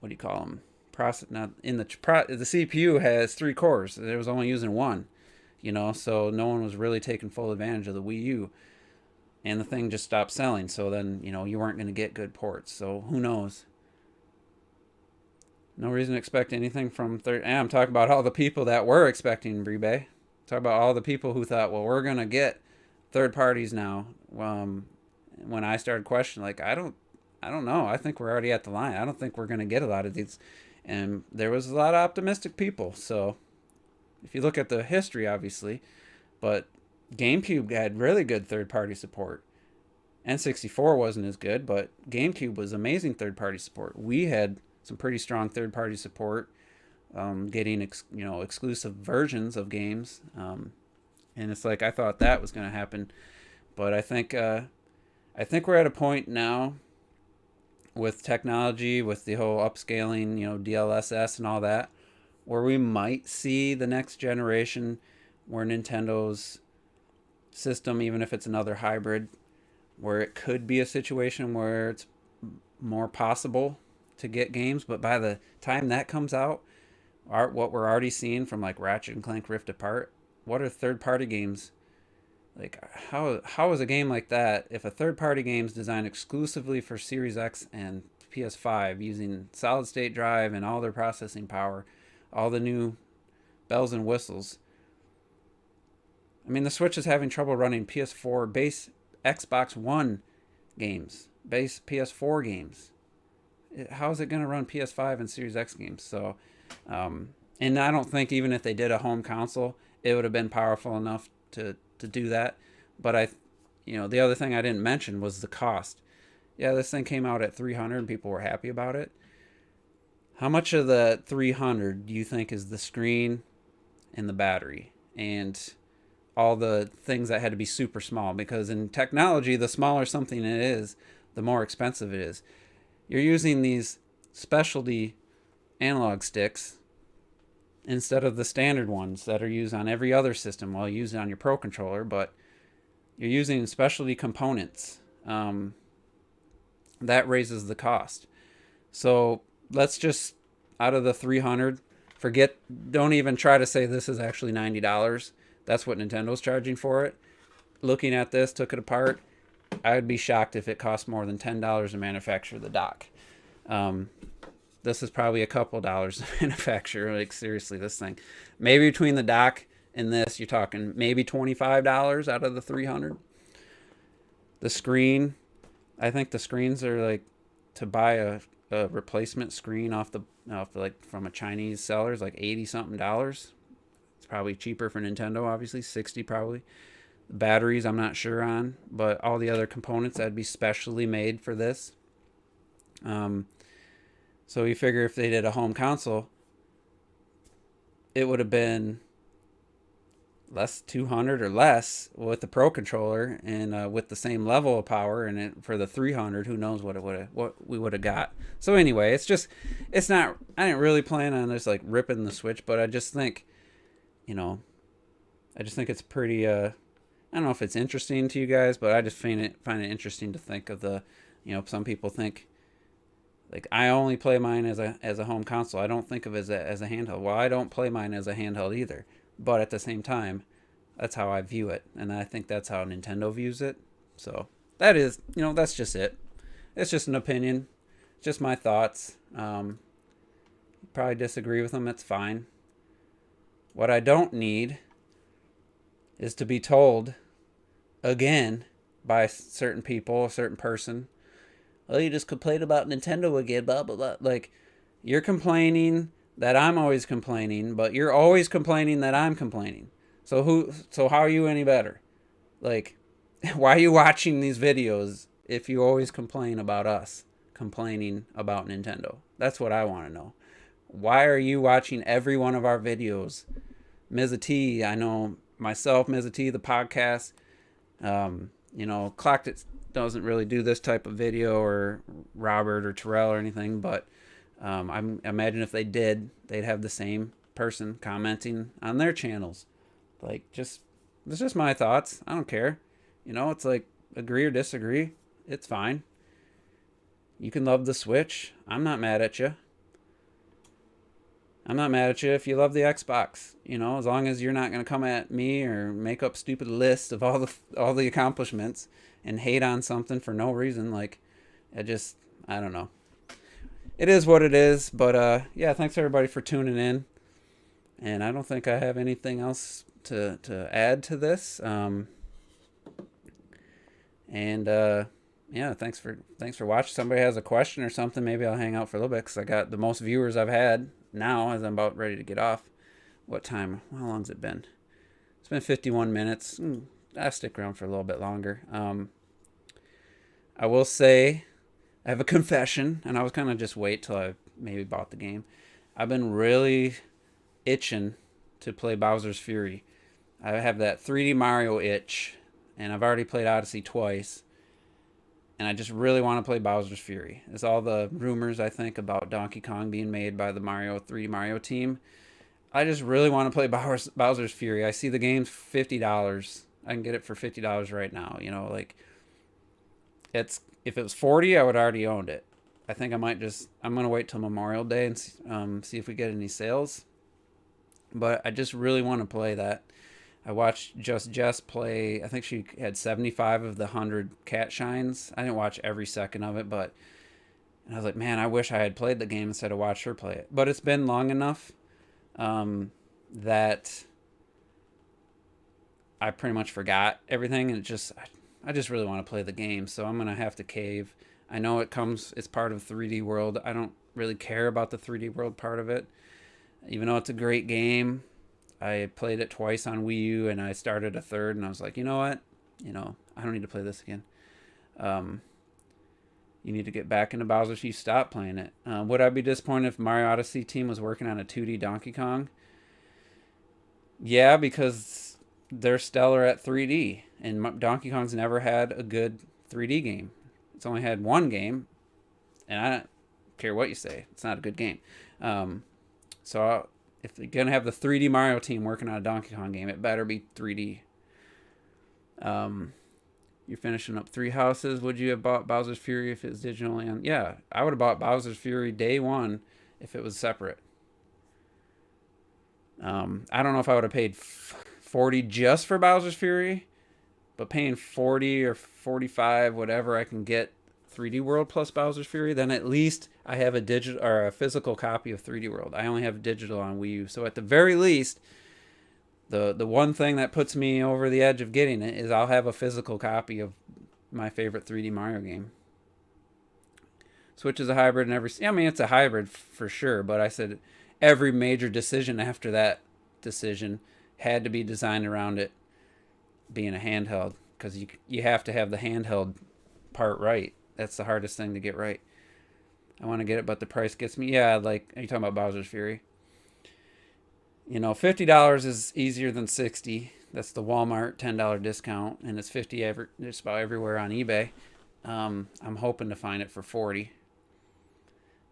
do you call them? Process. Now in the CPU has three cores. It was only using one, so no one was really taking full advantage of the Wii U, and the thing just stopped selling. So then you weren't going to get good ports. So who knows? No reason to expect anything from third. And I'm talking about all the people that were expecting Rebay. Talk about all the people who thought, well, we're going to get third parties now. When I started questioning, like, I don't know. I think we're already at the line. I don't think we're going to get a lot of these. And there was a lot of optimistic people. So if you look at the history, obviously, but GameCube had really good third-party support. N64 wasn't as good, but GameCube was amazing third-party support. We had some pretty strong third-party support, getting exclusive versions of games, and it's like I thought that was going to happen, but I think we're at a point now with technology, with the whole upscaling, DLSS and all that, where we might see the next generation where Nintendo's system, even if it's another hybrid, where it could be a situation where it's more possible to get games. But by the time that comes out, what we're already seeing from like Ratchet and Clank Rift Apart, what are third-party games? Like, how is a game like that, if a third-party game is designed exclusively for Series X and PS5 using solid-state drive and all their processing power, all the new bells and whistles? I mean, the Switch is having trouble running PS4 base Xbox One games, base PS4 games. How is it going to run PS5 and Series X games? So, and I don't think even if they did a home console, it would have been powerful enough to do that. But the other thing I didn't mention was the cost. Yeah, this thing came out at $300 and people were happy about it. How much of the $300 do you think is the screen and the battery and all the things that had to be super small? Because in technology, the smaller something it is, the more expensive it is. You're using these specialty analog sticks instead of the standard ones that are used on every other system. Well, you use it on your Pro Controller, but you're using specialty components. That raises the cost. So let's just, out of the $300, don't even try to say this is actually $90. That's what Nintendo's charging for it. Looking at this, took it apart, I would be shocked if it cost more than $10 to manufacture the dock. This is probably a couple dollars to manufacture. Like, seriously, this thing. Maybe between the dock and this, you're talking maybe $25 out of the $300. The screen, I think the screens are like, to buy a replacement screen off like from a Chinese seller is like $80 something. It's probably cheaper for Nintendo, obviously, 60 probably. The batteries, I'm not sure on, but all the other components that'd be specially made for this. So you figure if they did a home console, it would have been less, 200 or less with the Pro Controller, and with the same level of power. And for the 300, who knows what we would have got. So anyway, it's not. I didn't really plan on just like ripping the Switch, but I just think, it's pretty. I don't know if it's interesting to you guys, but I just find it interesting to think of the, some people think, like, I only play mine as a home console. I don't think of it as a handheld. Well, I don't play mine as a handheld either. But at the same time, that's how I view it. And I think that's how Nintendo views it. So that is, that's just it. It's just an opinion, just my thoughts. You probably disagree with them. It's fine. What I don't need is to be told again by certain people, a certain person, oh, you just complain about Nintendo again, blah, blah, blah. Like, you're complaining that I'm always complaining, but you're always complaining that I'm complaining. So how are you any better? Like, why are you watching these videos if you always complain about us complaining about Nintendo? That's what I want to know. Why are you watching every one of our videos? Ms. T, I know myself, Ms. T, the podcast, Clocked It doesn't really do this type of video, or Robert or Terrell or anything, but I imagine if they did, they'd have the same person commenting on their channels. Like, it's just my thoughts. I don't care. It's like, agree or disagree. It's fine. You can love the Switch. I'm not mad at you. I'm not mad at you if you love the Xbox. As long as you're not going to come at me or make up stupid lists of all the accomplishments and hate on something for no reason. Like, I don't know. It is what it is. But yeah, thanks everybody for tuning in. And I don't think I have anything else to add to this. Yeah, thanks for watching. Somebody has a question or something, maybe I'll hang out for a little bit, because I got the most viewers I've had now as I'm about ready to get off. What time? How long's it been? It's been 51 minutes. I'll stick around for a little bit longer. I will say, I have a confession, and I was kind of just wait till I maybe bought the game. I've been really itching to play Bowser's Fury. I have that 3D Mario itch, and I've already played Odyssey twice. And I just really want to play Bowser's Fury. It's all the rumors, I think, about Donkey Kong being made by the 3D Mario team. I just really want to play Bowser's Fury. I see the game's $50. I can get it for $50 right now. If it was $40, I would already owned it. I think I'm going to wait till Memorial Day and see if we get any sales. But I just really want to play that. I watched Just Jess play. I think she had 75 of the 100 cat shines. I didn't watch every second of it, but I was like, man, I wish I had played the game instead of watched her play it. But it's been long enough that I pretty much forgot everything, and I just really want to play the game, so I'm gonna have to cave. I know it's part of 3D World. I don't really care about the 3D World part of it, even though it's a great game. I played it twice on Wii U, and I started a third, and I was like, you know what? I don't need to play this again. You need to get back into Bowser, so you stop playing it. Would I be disappointed if Mario Odyssey team was working on a 2D Donkey Kong? Yeah, because they're stellar at 3D, and Donkey Kong's never had a good 3D game. It's only had one game, and I don't care what you say. It's not a good game. If you're going to have the 3D Mario team working on a Donkey Kong game, it better be 3D. You're finishing up 3 houses. Would you have bought Bowser's Fury if it was digital? Yeah, I would have bought Bowser's Fury day one if it was separate. I don't know if I would have paid $40 just for Bowser's Fury, but paying $40 or $45, whatever I can get 3D World plus Bowser's Fury, then at least I have a digital or a physical copy of 3D World. I only have digital on Wii U, so at the very least, the one thing that puts me over the edge of getting it is I'll have a physical copy of my favorite 3D Mario game. Switch is a hybrid, and it's a hybrid for sure, but I said every major decision after that decision had to be designed around it being a handheld, because you have to have the handheld part right. That's the hardest thing to get right. I want to get it, but the price gets me. Yeah, like, are you talking about Bowser's Fury? $50 is easier than $60. That's the Walmart $10 discount, and it's $50 just about everywhere on eBay. I'm hoping to find it for $40.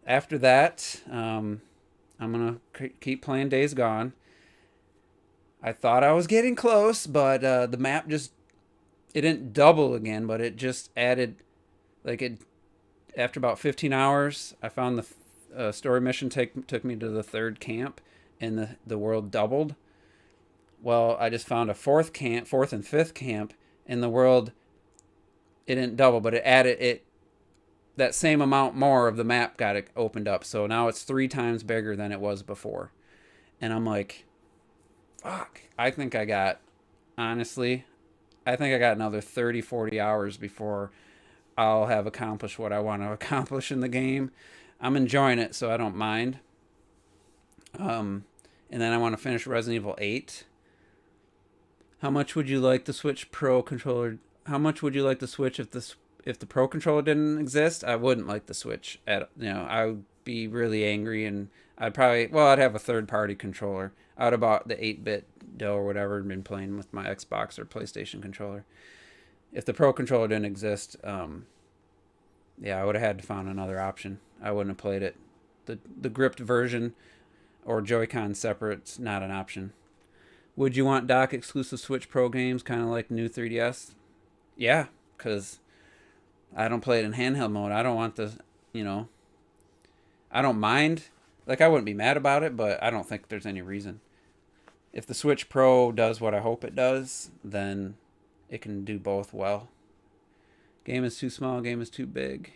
After that, I'm gonna keep playing Days Gone. I thought I was getting close, but the map it didn't double again, but it just added, after about 15 hours, I found the story mission took me to the 3rd camp, and the world doubled. Well, I just found a 4th and 5th camp, and the world, it didn't double, but it added it that same amount more of the map got it opened up. So now it's 3 times bigger than it was before. And I'm like, fuck. Honestly, I think I got another 30, 40 hours before I'll have accomplished what I want to accomplish in the game. I'm enjoying it, so I don't mind. And then I want to finish Resident Evil 8. How much would you like the Switch Pro controller? How much would you like the Switch if the Pro controller didn't exist? I wouldn't like the Switch I would be really angry, and I'd have a third party controller. I would have bought the 8-bit dough or whatever and been playing with my Xbox or PlayStation controller. If the Pro controller didn't exist, I would have had to find another option. I wouldn't have played it. The gripped version or Joy-Con separate's not an option. Would you want dock exclusive Switch Pro games, kind of like new 3DS? Yeah, because I don't play it in handheld mode. I don't want I don't mind. Like, I wouldn't be mad about it, but I don't think there's any reason. If the Switch Pro does what I hope it does, then it can do both well. Game is too small, game is too big.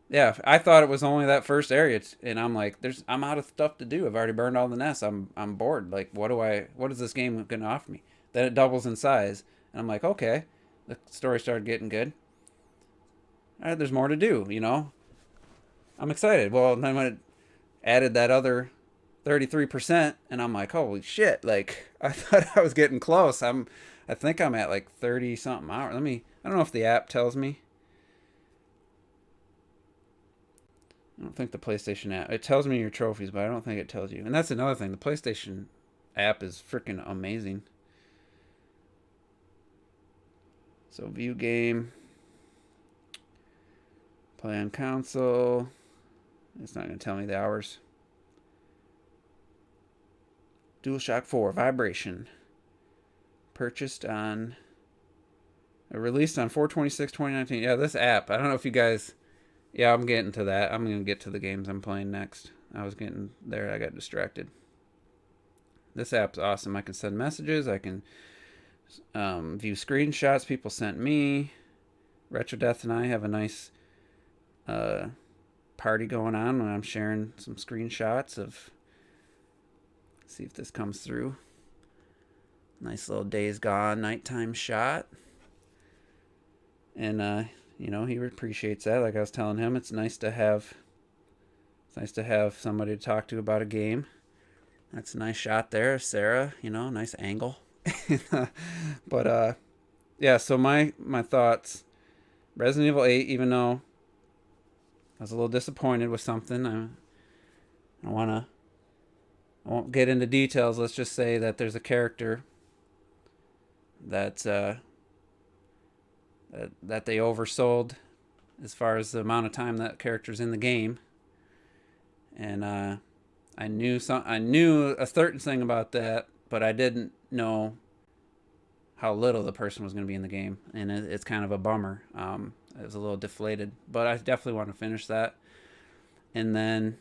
Yeah, I thought it was only that first area, and I'm like, I'm out of stuff to do. I've already burned all the nests. I'm bored. Like, what is this game gonna offer me? Then it doubles in size, and I'm like, okay, the story started getting good. All right, there's more to do. I'm excited. Well, then when it added that other 33%, and I'm like, holy shit! Like, I thought I was getting close. I think I'm at like 30 something hours. I don't know if the app tells me. I don't think the PlayStation app. It tells me your trophies, but I don't think it tells you. And that's another thing. The PlayStation app is freaking amazing. So view game. Play on console. It's not going to tell me the hours. DualShock 4 Vibration. Released on 4/26/2019. Yeah, this app. I don't know if you guys... Yeah, I'm getting to that. I'm going to get to the games I'm playing next. I was getting there. I got distracted. This app's awesome. I can send messages. I can view screenshots people sent me. Retro Death and I have a nice party going on when I'm sharing some screenshots of... See if this comes through. Nice little Days Gone nighttime shot. And, he appreciates that. Like I was telling him, it's nice to have somebody to talk to about a game. That's a nice shot there, Sarah. Nice angle. But yeah. So my thoughts. Resident Evil 8. Even though I was a little disappointed with something, I won't get into details. Let's just say that there's a character that they oversold as far as the amount of time that character's in the game, and I knew a certain thing about that, but I didn't know how little the person was going to be in the game, and it's kind of a bummer. It was a little deflated, but I definitely want to finish that, and then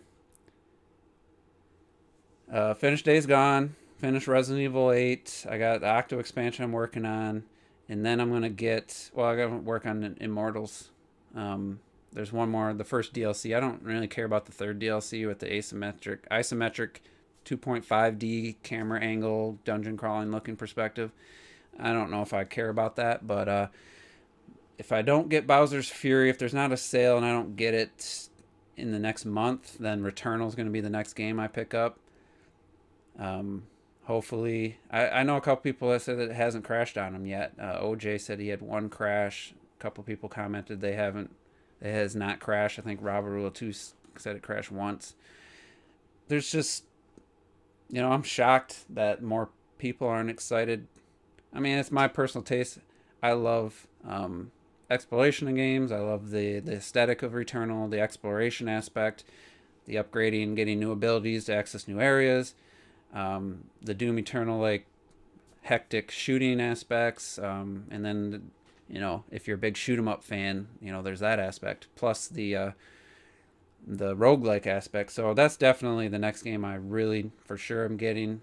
finish Days Gone, finish Resident Evil 8. I got the Octo expansion I'm working on. And then I'm going to I got to work on Immortals. There's one more, the first DLC. I don't really care about the third DLC with the isometric 2.5D camera angle, dungeon crawling looking perspective. I don't know if I care about that, but if I don't get Bowser's Fury, if there's not a sale and I don't get it in the next month, then Returnal is going to be the next game I pick up. Hopefully, I know a couple people that said that it hasn't crashed on them yet. OJ said he had one crash. A couple people commented it has not crashed. I think Robert Rule 2 said it crashed once. There's just, I'm shocked that more people aren't excited. I mean, it's my personal taste. I love exploration in games. I love the aesthetic of Returnal, the exploration aspect, the upgrading, getting new abilities to access new areas. The Doom Eternal hectic shooting aspects, and then if you're a big shoot 'em up fan, there's that aspect plus the roguelike aspect. So that's definitely the next game I really for sure am getting.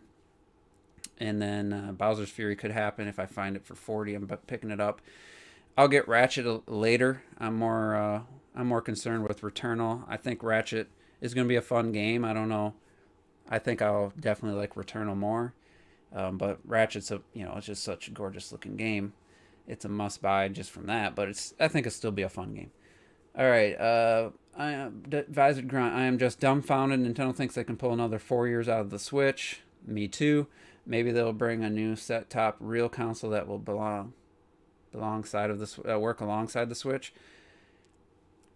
And then Bowser's Fury could happen if I find it for $40. I'm picking it up. I'll get Ratchet later. I'm more concerned with Returnal. I think Ratchet is going to be a fun game. I don't know. I think I'll definitely like Returnal more. But Ratchet's it's just such a gorgeous looking game. It's a must buy just from that. But I think it'll still be a fun game. All right. I am Advisor Grunt. I am just dumbfounded. Nintendo thinks they can pull another 4 years out of the Switch. Me too. Maybe they'll bring a new set top real console that will alongside of the work alongside the Switch.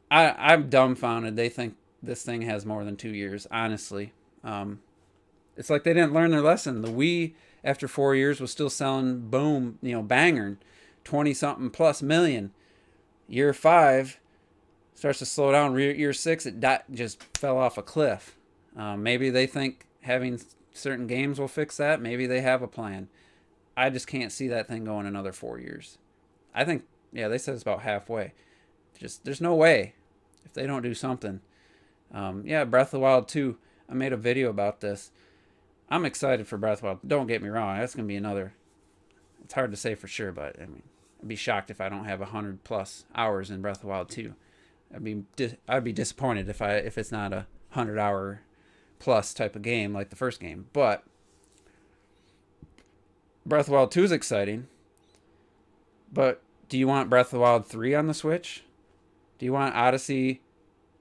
I'm dumbfounded. They think this thing has more than 2 years. Honestly, it's like they didn't learn their lesson. The Wii, after 4 years, was still selling boom, banger, 20 something plus million. Year 5 starts to slow down. Year 6, it just fell off a cliff. Maybe they think having certain games will fix that. Maybe they have a plan. I just can't see that thing going another 4 years. I think, yeah, they said it's about halfway. Just there's no way if they don't do something. Yeah, Breath of the Wild 2. I made a video about this. I'm excited for Breath of the Wild. Don't get me wrong. That's going to be another. It's hard to say for sure, but I mean, I'd be shocked if I don't have 100 plus hours in Breath of the Wild 2. I'd be disappointed if it's not a 100-hour plus type of game like the first game. But Breath of the Wild 2 is exciting. But do you want Breath of the Wild 3 on the Switch? Do you want Odyssey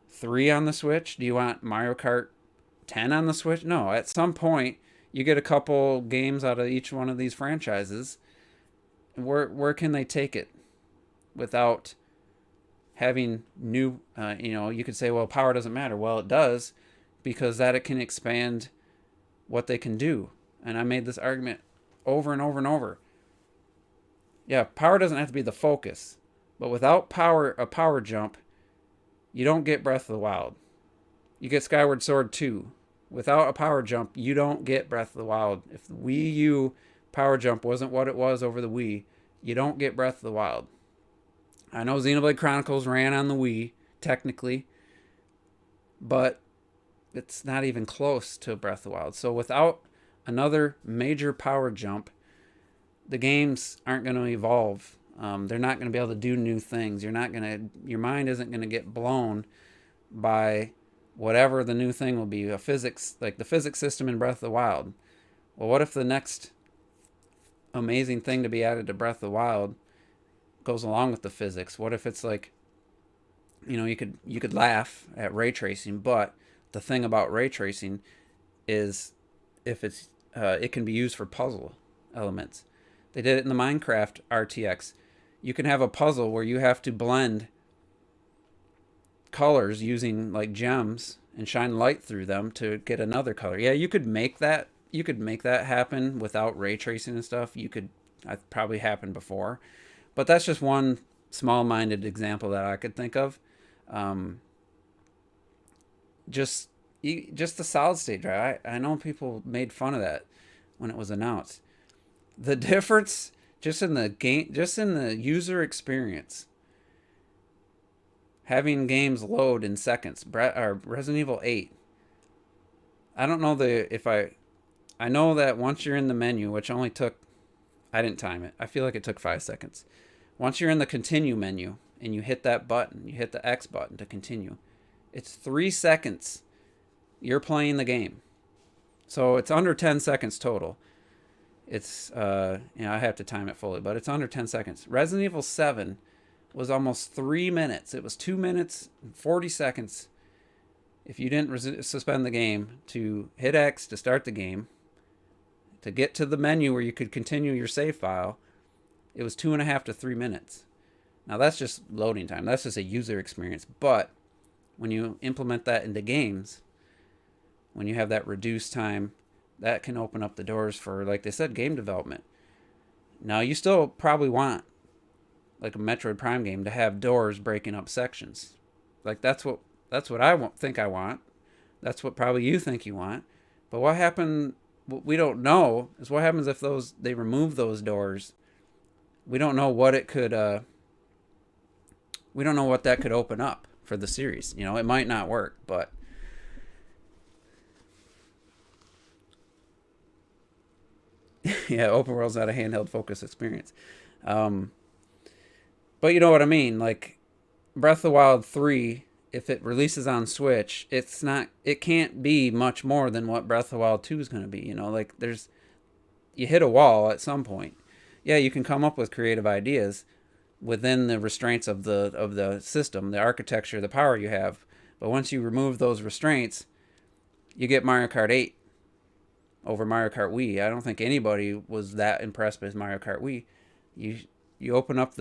3 on the Switch? Do you want Mario Kart 10 on the Switch? No, at some point you get a couple games out of each one of these franchises. Where can they take it without having new, you could say, well, power doesn't matter. Well, it does, because that it can expand what they can do. And I made this argument over and over and over. Yeah, power doesn't have to be the focus, but without a power jump, you don't get Breath of the Wild. You get Skyward Sword 2. Without a power jump, you don't get Breath of the Wild. If the Wii U power jump wasn't what it was over the Wii, you don't get Breath of the Wild. I know Xenoblade Chronicles ran on the Wii, technically, but it's not even close to Breath of the Wild. So without another major power jump, the games aren't going to evolve. They're not going to be able to do new things. Your mind isn't going to get blown by whatever the new thing will be. Like the physics system in Breath of the Wild. Well, what if the next amazing thing to be added to Breath of the Wild goes along with the physics? What if it's like, you could laugh at ray tracing, but the thing about ray tracing is if it can be used for puzzle elements. They did it in the Minecraft RTX. You can have a puzzle where you have to blend colors using like gems and shine light through them to get another color. Yeah, you could make that. You could make that happen without ray tracing and stuff. That probably happened before, but that's just one small-minded example that I could think of. Just the solid state drive. I know people made fun of that when it was announced. The difference just in the game, just in the user experience, having games load in seconds. Resident Evil 8. I don't know I know that once you're in the menu, which only took, I didn't time it. I feel like it took 5 seconds. Once you're in the continue menu and you hit that button, you hit the X button to continue, it's 3 seconds. You're playing the game. So it's under 10 seconds total. It's, I have to time it fully, but it's under 10 seconds. Resident Evil 7 was almost 3 minutes. It was 2 minutes and 40 seconds if you didn't suspend the game to hit X to start the game. To get to the menu where you could continue your save file, it was 2.5 to 3 minutes. Now that's just loading time. That's just a user experience. But when you implement that into games, when you have that reduced time, that can open up the doors for, like they said, game development. Now you still probably want, like a Metroid Prime game, to have doors breaking up sections. Like that's what think I want. That's what probably you think you want. But what we don't know is what happens if they remove those doors. We don't know what it could we don't know what that could open up for the series. It might not work, but yeah, open world's not a handheld focus experience. But you know what I mean? Like Breath of the Wild 3, if it releases on Switch, it can't be much more than what Breath of the Wild 2 is going to be, you know? Like you hit a wall at some point. Yeah, you can come up with creative ideas within the restraints of the system, the architecture, the power you have. But once you remove those restraints, you get Mario Kart 8 over Mario Kart Wii. I don't think anybody was that impressed with Mario Kart Wii. You you open up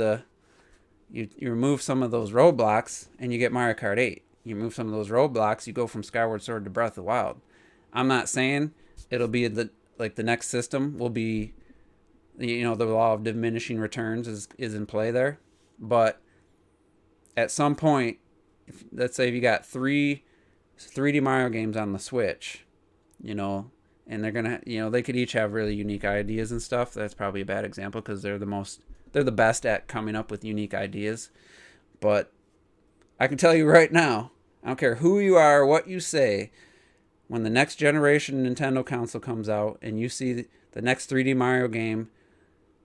you remove some of those roadblocks and you get Mario Kart 8. You remove some of those roadblocks, you go from Skyward Sword to Breath of the Wild. I'm not saying it'll be the next system will be, you know, the law of diminishing returns is in play there, but at some point, let's say if you got 3D Mario games on the Switch, you know, and they could each have really unique ideas and stuff. That's probably a bad example because they're the best at coming up with unique ideas. But I can tell you right now, I don't care who you are, what you say, when the next generation Nintendo console comes out and you see the next 3D Mario game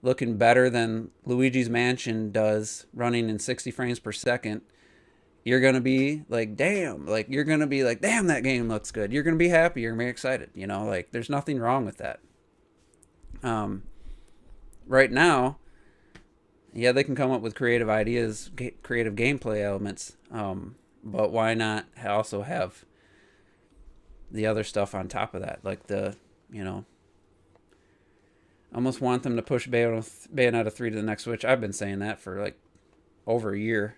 looking better than Luigi's Mansion does, running in 60 frames per second, you're going to be like, damn. Like, you're going to be like, damn, that game looks good. You're going to be happy. You're going to be excited. You know, like, there's nothing wrong with that. Right now, yeah, they can come up with creative ideas, creative gameplay elements. But why not also have the other stuff on top of that? Like you know, I almost want them to push Bayonetta 3 to the next Switch. I've been saying that for like over a year.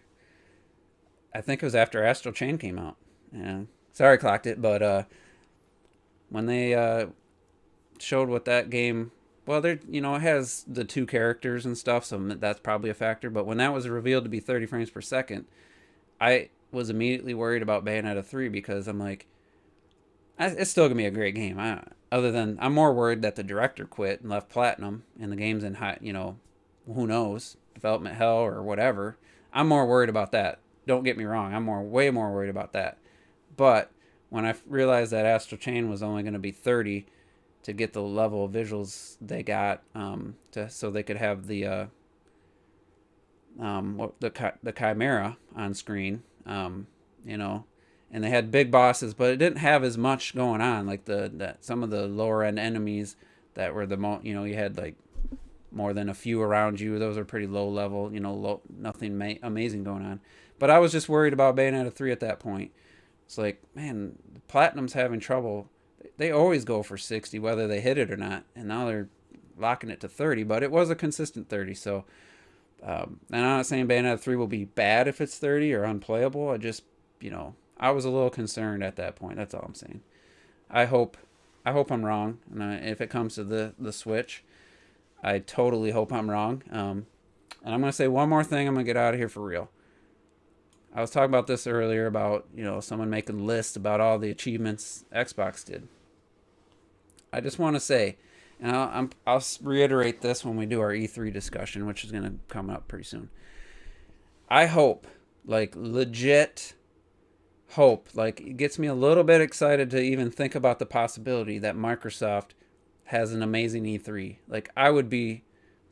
I think it was after Astral Chain came out. Yeah, sorry I clocked it, but when they showed what that game, well, it has the two characters and stuff, so that's probably a factor. But when that was revealed to be 30 frames per second, I was immediately worried about Bayonetta 3 because I'm like, it's still gonna be a great game. I'm more worried that the director quit and left Platinum and the game's in high, who knows, development hell or whatever. I'm more worried about that. Don't get me wrong. I'm way more worried about that. But when I realized that Astral Chain was only going to be 30 to get the level of visuals they got, so they could have the Chimera on screen, and they had big bosses, but it didn't have as much going on. Like some of the lower end enemies that were you had like more than a few around you. Those are pretty low level, nothing amazing going on. But I was just worried about Bayonetta 3 at that point. It's like, man, Platinum's having trouble. They always go for 60, whether they hit it or not. And now they're locking it to 30, but it was a consistent 30. So, and I'm not saying Bayonetta 3 will be bad if it's 30 or unplayable. I just, I was a little concerned at that point. That's all I'm saying. I hope I'm wrong. And if it comes to the Switch, I totally hope I'm wrong. And I'm going to say one more thing. I'm going to get out of here for real. I was talking about this earlier about, someone making lists about all the achievements Xbox did. I just want to say, and I'll reiterate this when we do our E3 discussion, which is going to come up pretty soon. I hope, like legit hope, like it gets me a little bit excited to even think about the possibility that Microsoft has an amazing E3. Like, I would be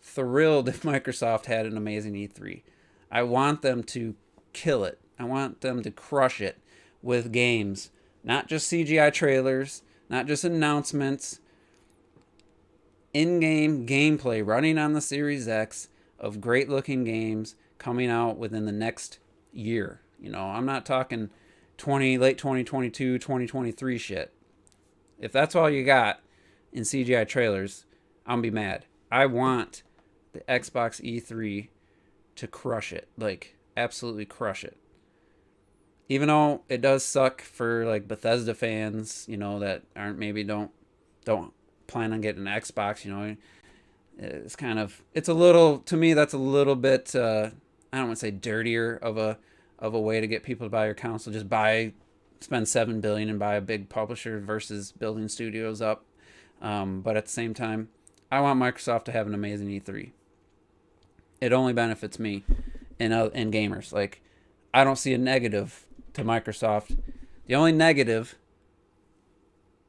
thrilled if Microsoft had an amazing E3. I want them to kill it. I want them to crush it with games, not just CGI trailers, not just announcements, in-game gameplay running on the Series X of great-looking games coming out within the next year. I'm not talking late 2022, 2023 shit. If that's all you got in CGI trailers, I'm gonna be mad. I want the Xbox E3 to crush it, like absolutely crush it. Even though it does suck for like Bethesda fans, that don't plan on getting an Xbox, it's a little, to me that's a little bit I don't want to say dirtier of a way to get people to buy your console. Just spend $7 billion and buy a big publisher versus building studios up. But at the same time, I want Microsoft to have an amazing E3. It only benefits me and gamers. Like, I don't see a negative to Microsoft. The only negative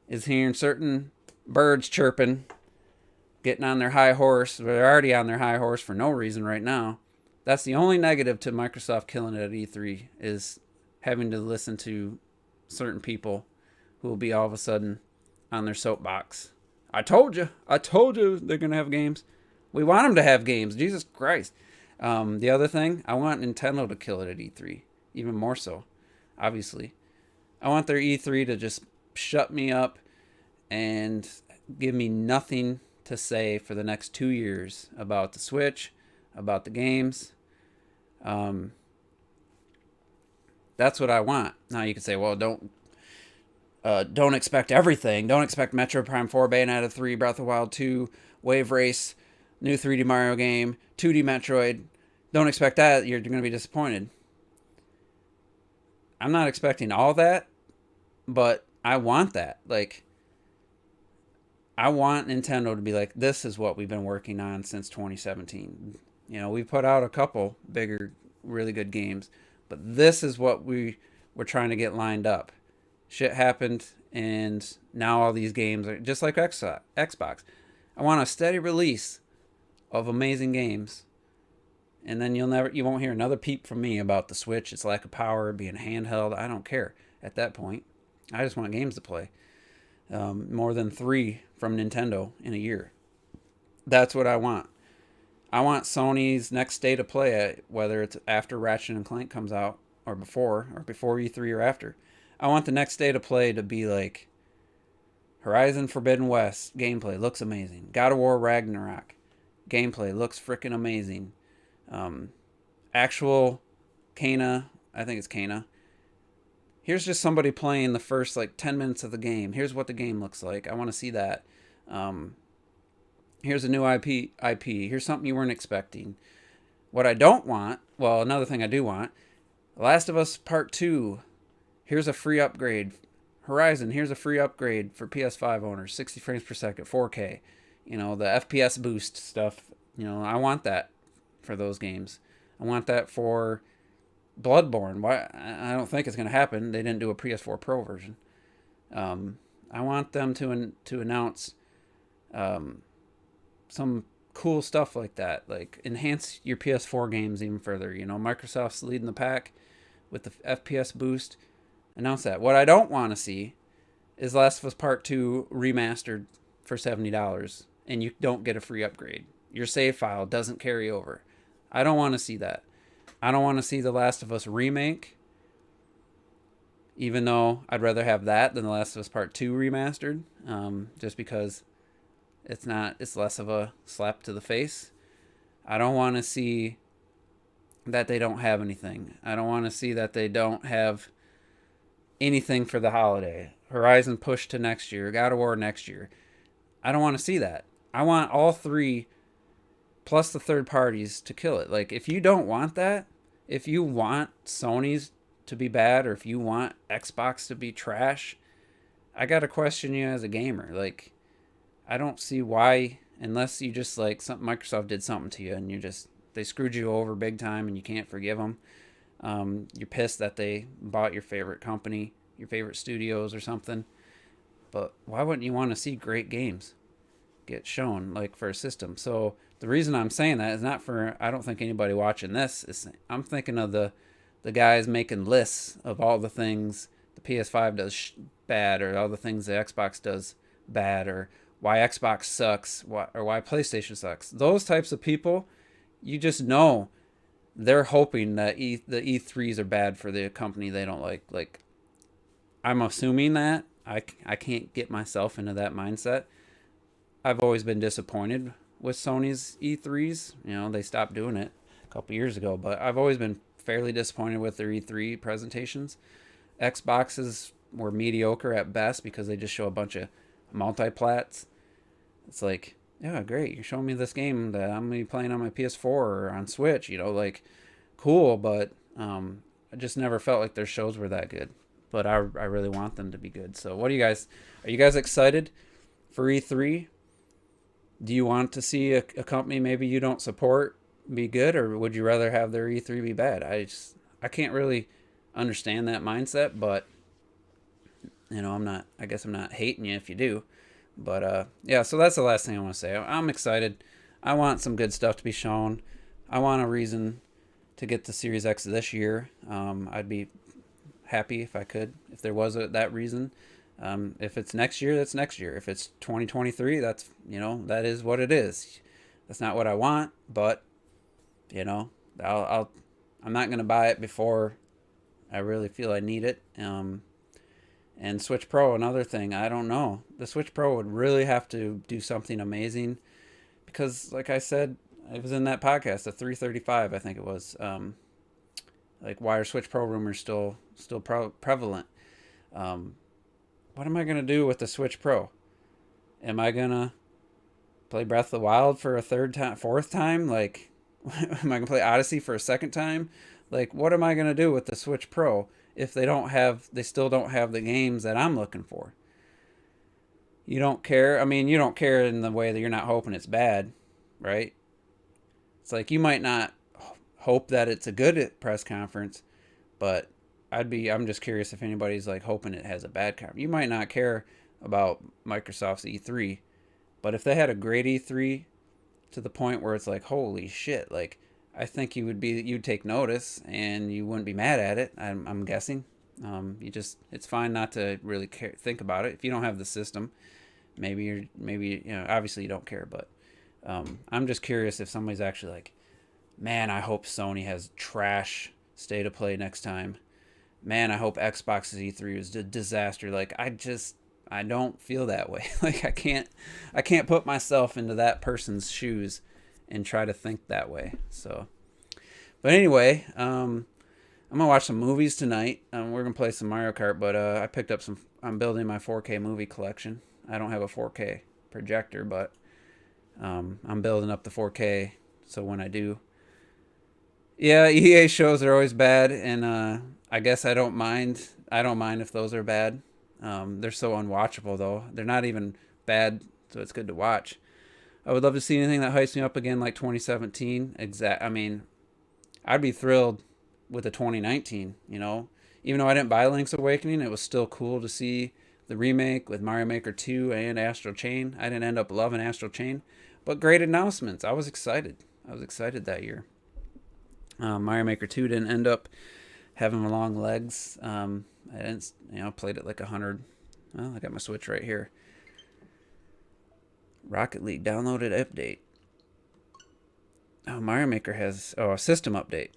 is hearing certain birds chirping, getting on their high horse. They're already on their high horse for no reason right now. That's the only negative to Microsoft killing it at E3 is having to listen to certain people who will be all of a sudden on their soapbox. I told you they're going to have games. We want them to have games. Jesus Christ. The other thing, I want Nintendo to kill it at E3. Even more so, obviously. I want their E3 to just shut me up and give me nothing to say for the next 2 years about the Switch, about the games. That's what I want. Now you can say, well, don't expect everything. Don't expect Metro Prime 4, Bayonetta 3, Breath of the Wild 2, Wave Race, new 3D Mario game, 2D Metroid. Don't expect that. You're going to be disappointed. I'm not expecting all that, but I want that. Like, I want Nintendo to be like, this is what we've been working on since 2017. You know, we put out a couple bigger, really good games, but this is what we're trying to get lined up. Shit happened, and now all these games are just like Xbox. I want a steady release of amazing games, and then you won't hear another peep from me about the Switch, its lack of power, being handheld. I don't care at that point. I just want games to play. More than 3 from Nintendo in a year. That's what I want. I want Sony's next state of play, whether it's after Ratchet and Clank comes out, or before E3 or after. I want the next state of play to be like Horizon Forbidden West gameplay looks amazing. God of War Ragnarok gameplay looks freaking amazing. Actual Kana, I think it's Kana. Here's just somebody playing the first 10 minutes of the game. Here's what the game looks like. I want to see that. Here's a new IP. Here's something you weren't expecting. What I don't want, well, another thing I do want, Last of Us Part 2. Here's a free upgrade. Horizon, here's a free upgrade for PS5 owners. 60 frames per second, 4K. You know, the FPS boost stuff. You know, I want that for those games. I want that for Bloodborne. Why? I don't think it's going to happen. They didn't do a PS4 Pro version. I want them to announce some cool stuff like that. Like, enhance your PS4 games even further. You know, Microsoft's leading the pack with the FPS boost. Announce that. What I don't want to see is Last of Us Part 2 remastered for $70 and you don't get a free upgrade. Your save file doesn't carry over. I don't want to see that. I don't want to see The Last of Us remake, even though I'd rather have that than The Last of Us Part 2 remastered, just because it's less of a slap to the face. I don't want to see that they don't have anything. I don't want to see that they don't have anything for the holiday. Horizon pushed to next year. God of War next year. I don't want to see that. I want all 3 plus the third parties to kill it. Like, if you don't want that, if you want Sony's to be bad, or if you want Xbox to be trash, I gotta question you as a gamer. Like, I don't see why, unless you just Microsoft did something to you and they screwed you over big time and you can't forgive them. You're pissed that they bought your favorite company, your favorite studios or something. But why wouldn't you want to see great games get shown, for a system? So the reason I'm saying that is not for, I don't think anybody watching this is, I'm thinking of the guys making lists of all the things the PS5 does bad, or all the things the Xbox does bad, or why Xbox sucks, or why PlayStation sucks. Those types of people, you just know they're hoping that the E3s are bad for the company they don't like. Like, I'm assuming that. I can't get myself into that mindset. I've always been disappointed with Sony's E3s. You know, they stopped doing it a couple years ago, but I've always been fairly disappointed with their E3 presentations. Xboxes were mediocre at best because they just show a bunch of multi-plats. It's like, yeah, great, you're showing me this game that I'm going to be playing on my PS4 or on Switch, cool, but I just never felt like their shows were that good. But I really want them to be good. So are you guys excited for E3? Do you want to see a company maybe you don't support be good, or would you rather have their E3 be bad? I can't really understand that mindset, but I guess I'm not hating you if you do. But yeah, so that's the last thing I want to say. I'm excited. I want some good stuff to be shown. I want a reason to get the Series X this year. I'd be happy if I could, if there was that reason. If it's next year, that's next year. If it's 2023, that's, that is what it is. That's not what I want, but I'm not gonna buy it before I really feel I need it. And Switch Pro, another thing, I don't know. The Switch Pro would really have to do something amazing because, like I said, it was in that podcast, the 335, I think it was. Like, why are Switch Pro rumors still prevalent? What am I gonna do with the Switch Pro? Am I gonna play Breath of the Wild for a fourth time? Like, am I gonna play Odyssey for a second time? Like, what am I gonna do with the Switch Pro if they still don't have the games that I'm looking for? You don't care. I mean, you don't care in the way that you're not hoping it's bad, right? It's like you might not hope that it's a good press conference, but I'm just curious if anybody's like hoping it has a bad conference. You might not care about Microsoft's E3, but if they had a great E3 to the point where it's like, holy shit, like, I think you'd take notice and you wouldn't be mad at it. I'm guessing. It's fine not to really think about it if you don't have the system. Maybe obviously you don't care, but I'm just curious if somebody's actually like, man, I hope Sony has trash state of play next time. Man, I hope Xbox's E3 was a disaster. Like, I don't feel that way. Like, I can't put myself into that person's shoes and try to think that way. So, but anyway, I'm gonna watch some movies tonight. We're gonna play some Mario Kart, but I picked up I'm building my 4K movie collection. I don't have a 4K projector, but I'm building up the 4K. So when I do, yeah, EA shows are always bad, and I guess I don't mind. I don't mind if those are bad. They're so unwatchable, though. They're not even bad, so it's good to watch. I would love to see anything that hypes me up again, like 2017. I mean, I'd be thrilled with a 2019. Even though I didn't buy Link's Awakening, it was still cool to see the remake with Mario Maker 2 and Astral Chain. I didn't end up loving Astral Chain, but great announcements. I was excited. That year. Mario Maker 2 didn't end up having long legs. I didn't, played it like 100. Well, I got my Switch right here. Rocket League downloaded update. Oh, Mario Maker has a system update.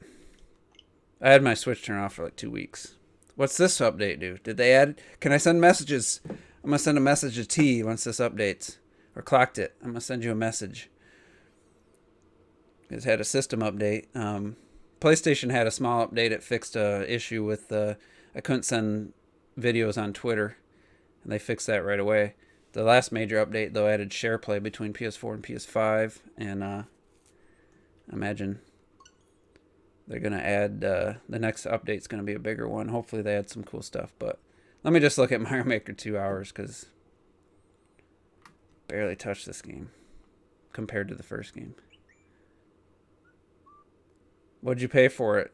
I had my Switch turned off for like 2 weeks. What's this update do? Did they add? Can I send messages? I'm gonna send a message to T once this updates or clocked it. I'm gonna send you a message. It's had a system update. PlayStation had a small update. It fixed a issue with I couldn't send videos on Twitter, and they fixed that right away. The last major update, though, added share play between PS4 and PS5, and I imagine they're going to add, the next update's going to be a bigger one. Hopefully they add some cool stuff, but let me just look at Mario Maker 2 hours, because barely touched this game compared to the first game. What'd you pay for it,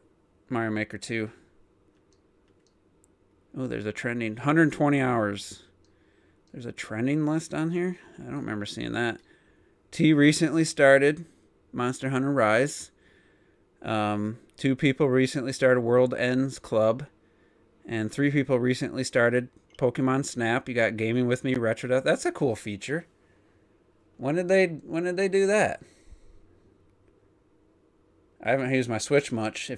Mario Maker 2? Oh, there's a trending 120 hours. There's a trending list on here. I don't remember seeing that. T recently started Monster Hunter Rise. 2 people recently started World Ends Club, and 3 people recently started Pokemon Snap. You got Gaming with Me, Retro Death. That's a cool feature. When did they do that? I haven't used my Switch much.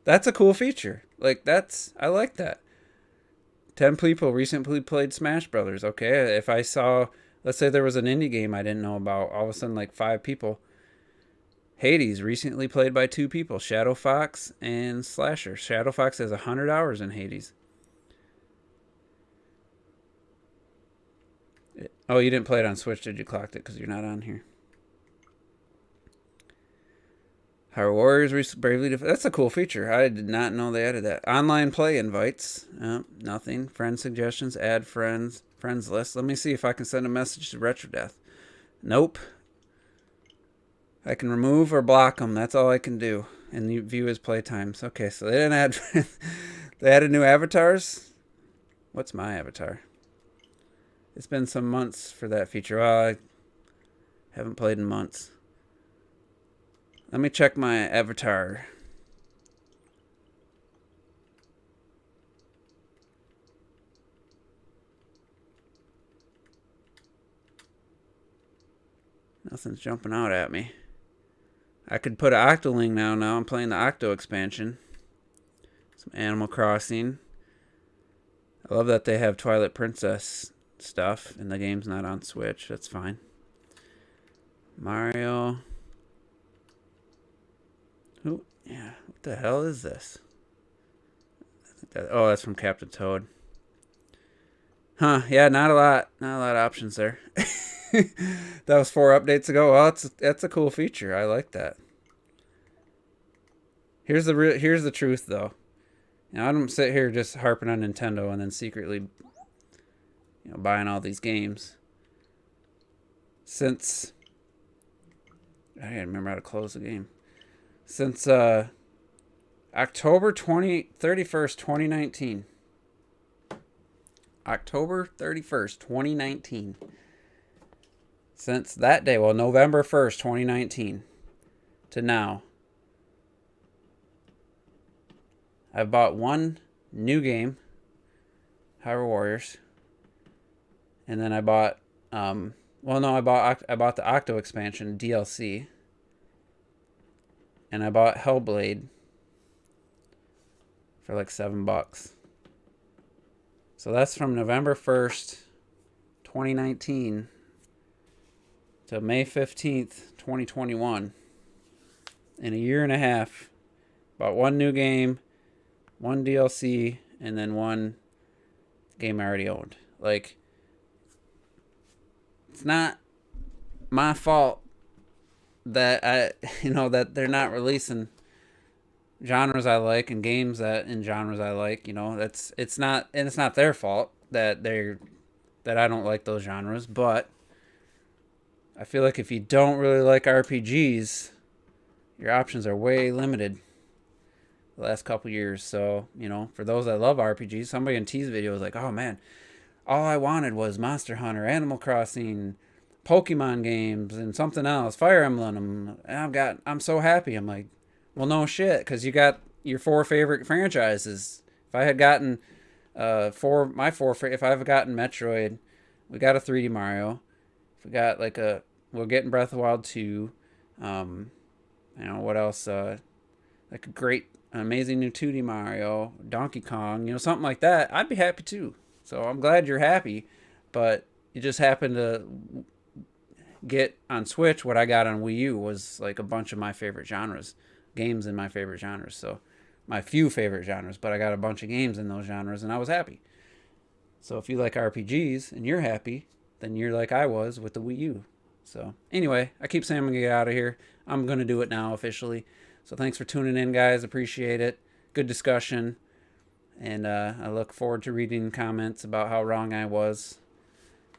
That's a cool feature. I like that. 10 people recently played Smash Brothers. Okay, if I saw, let's say there was an indie game I didn't know about, all of a sudden 5 people. Hades recently played by 2 people, Shadow Fox and Slasher. Shadow Fox has 100 hours in Hades. Oh, you didn't play it on Switch, did you? Clocked it because you're not on here. Our Warriors bravely that's a cool feature. I did not know they added that. Online play invites. Nothing. Friend suggestions. Add friends. Friends list. Let me see if I can send a message to Retro Death. Nope. I can remove or block them. That's all I can do. And view his playtimes. Okay, so they didn't add... they added new avatars? What's my avatar? It's been some months for that feature. Well, I haven't played in months. Let me check my avatar. Nothing's jumping out at me. I could put an Octoling now. Now I'm playing the Octo expansion. Some Animal Crossing. I love that they have Twilight Princess stuff and the game's not on Switch. That's fine. Mario. Who? Yeah. What the hell is this? Oh, that's from Captain Toad. Huh? Yeah, not a lot of options there. That was 4 updates ago. Well, that's a cool feature. I like that. Here's the truth though. I don't sit here just harping on Nintendo and then secretly, buying all these games. Since I didn't remember how to close the game. Since October 31st, 2019. October 31st, 2019. Since that day, well, November 1st, 2019 to now, I've bought one new game, Hyrule Warriors, and then I bought, I bought the Octo expansion DLC, and I bought Hellblade for like $7. So that's from November 1st, 2019 to May 15th, 2021. In a year and a half, bought one new game, one DLC, and then one game I already owned. Like, it's not my fault that that they're not releasing genres I like and games in genres I like. It's not their fault that I don't like those genres, but I feel like if you don't really like RPGs, your options are way limited the last couple years. So, for those that love RPGs, somebody in T's video was like, oh man, all I wanted was Monster Hunter, Animal Crossing, Pokemon games, and something else, Fire Emblem. I'm so happy. I'm like, well, no shit, because you got your 4 favorite franchises. If I had gotten if I've gotten Metroid, we got a 3D Mario. If we got we're getting Breath of the Wild 2. What else? Like a great, amazing new 2D Mario, Donkey Kong, something like that. I'd be happy too. So I'm glad you're happy, but you just happen to get on Switch. What I got on Wii U was like a bunch of my favorite genres, games in my favorite genres. So my few favorite genres, but I got a bunch of games in those genres and I was happy. So if you like RPGs and you're happy, then you're like I was with the Wii U. So anyway, I keep saying I'm going to get out of here. I'm going to do it now officially. So thanks for tuning in, guys. Appreciate it. Good discussion. And I look forward to reading comments about how wrong I was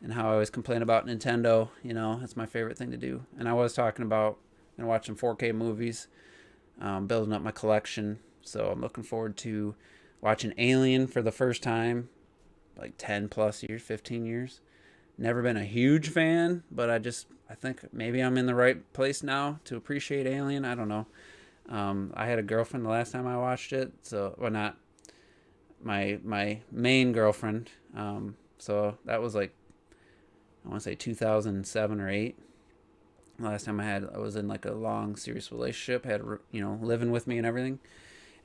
and how I always complain about Nintendo. That's my favorite thing to do. And I was talking about watching 4K movies, building up my collection. So I'm looking forward to watching Alien for the first time, like 10 plus years, 15 years. Never been a huge fan, but I think maybe I'm in the right place now to appreciate Alien. I don't know. I had a girlfriend the last time I watched it, not my main girlfriend. So that was like, I want to say 2007 or 8. Last time I was in like a long, serious relationship, had living with me and everything.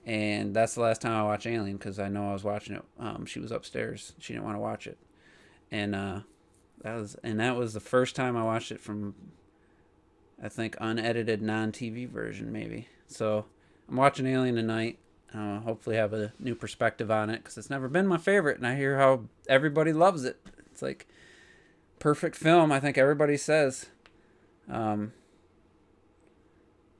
And that's the last time I watched Alien because I know I was watching it. She was upstairs. She didn't want to watch it, and that was the first time I watched it from, I think, unedited non-TV version maybe. So I'm watching Alien tonight. Hopefully have a new perspective on it because it's never been my favorite, and I hear how everybody loves it. It's like perfect film. I think everybody says.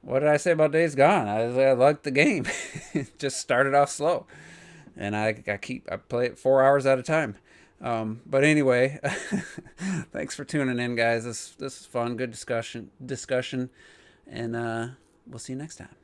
What did I say about Days Gone? I liked the game. It just started off slow, and I play it 4 hours at a time. But anyway, thanks for tuning in, guys. This is fun, good discussion, and we'll see you next time.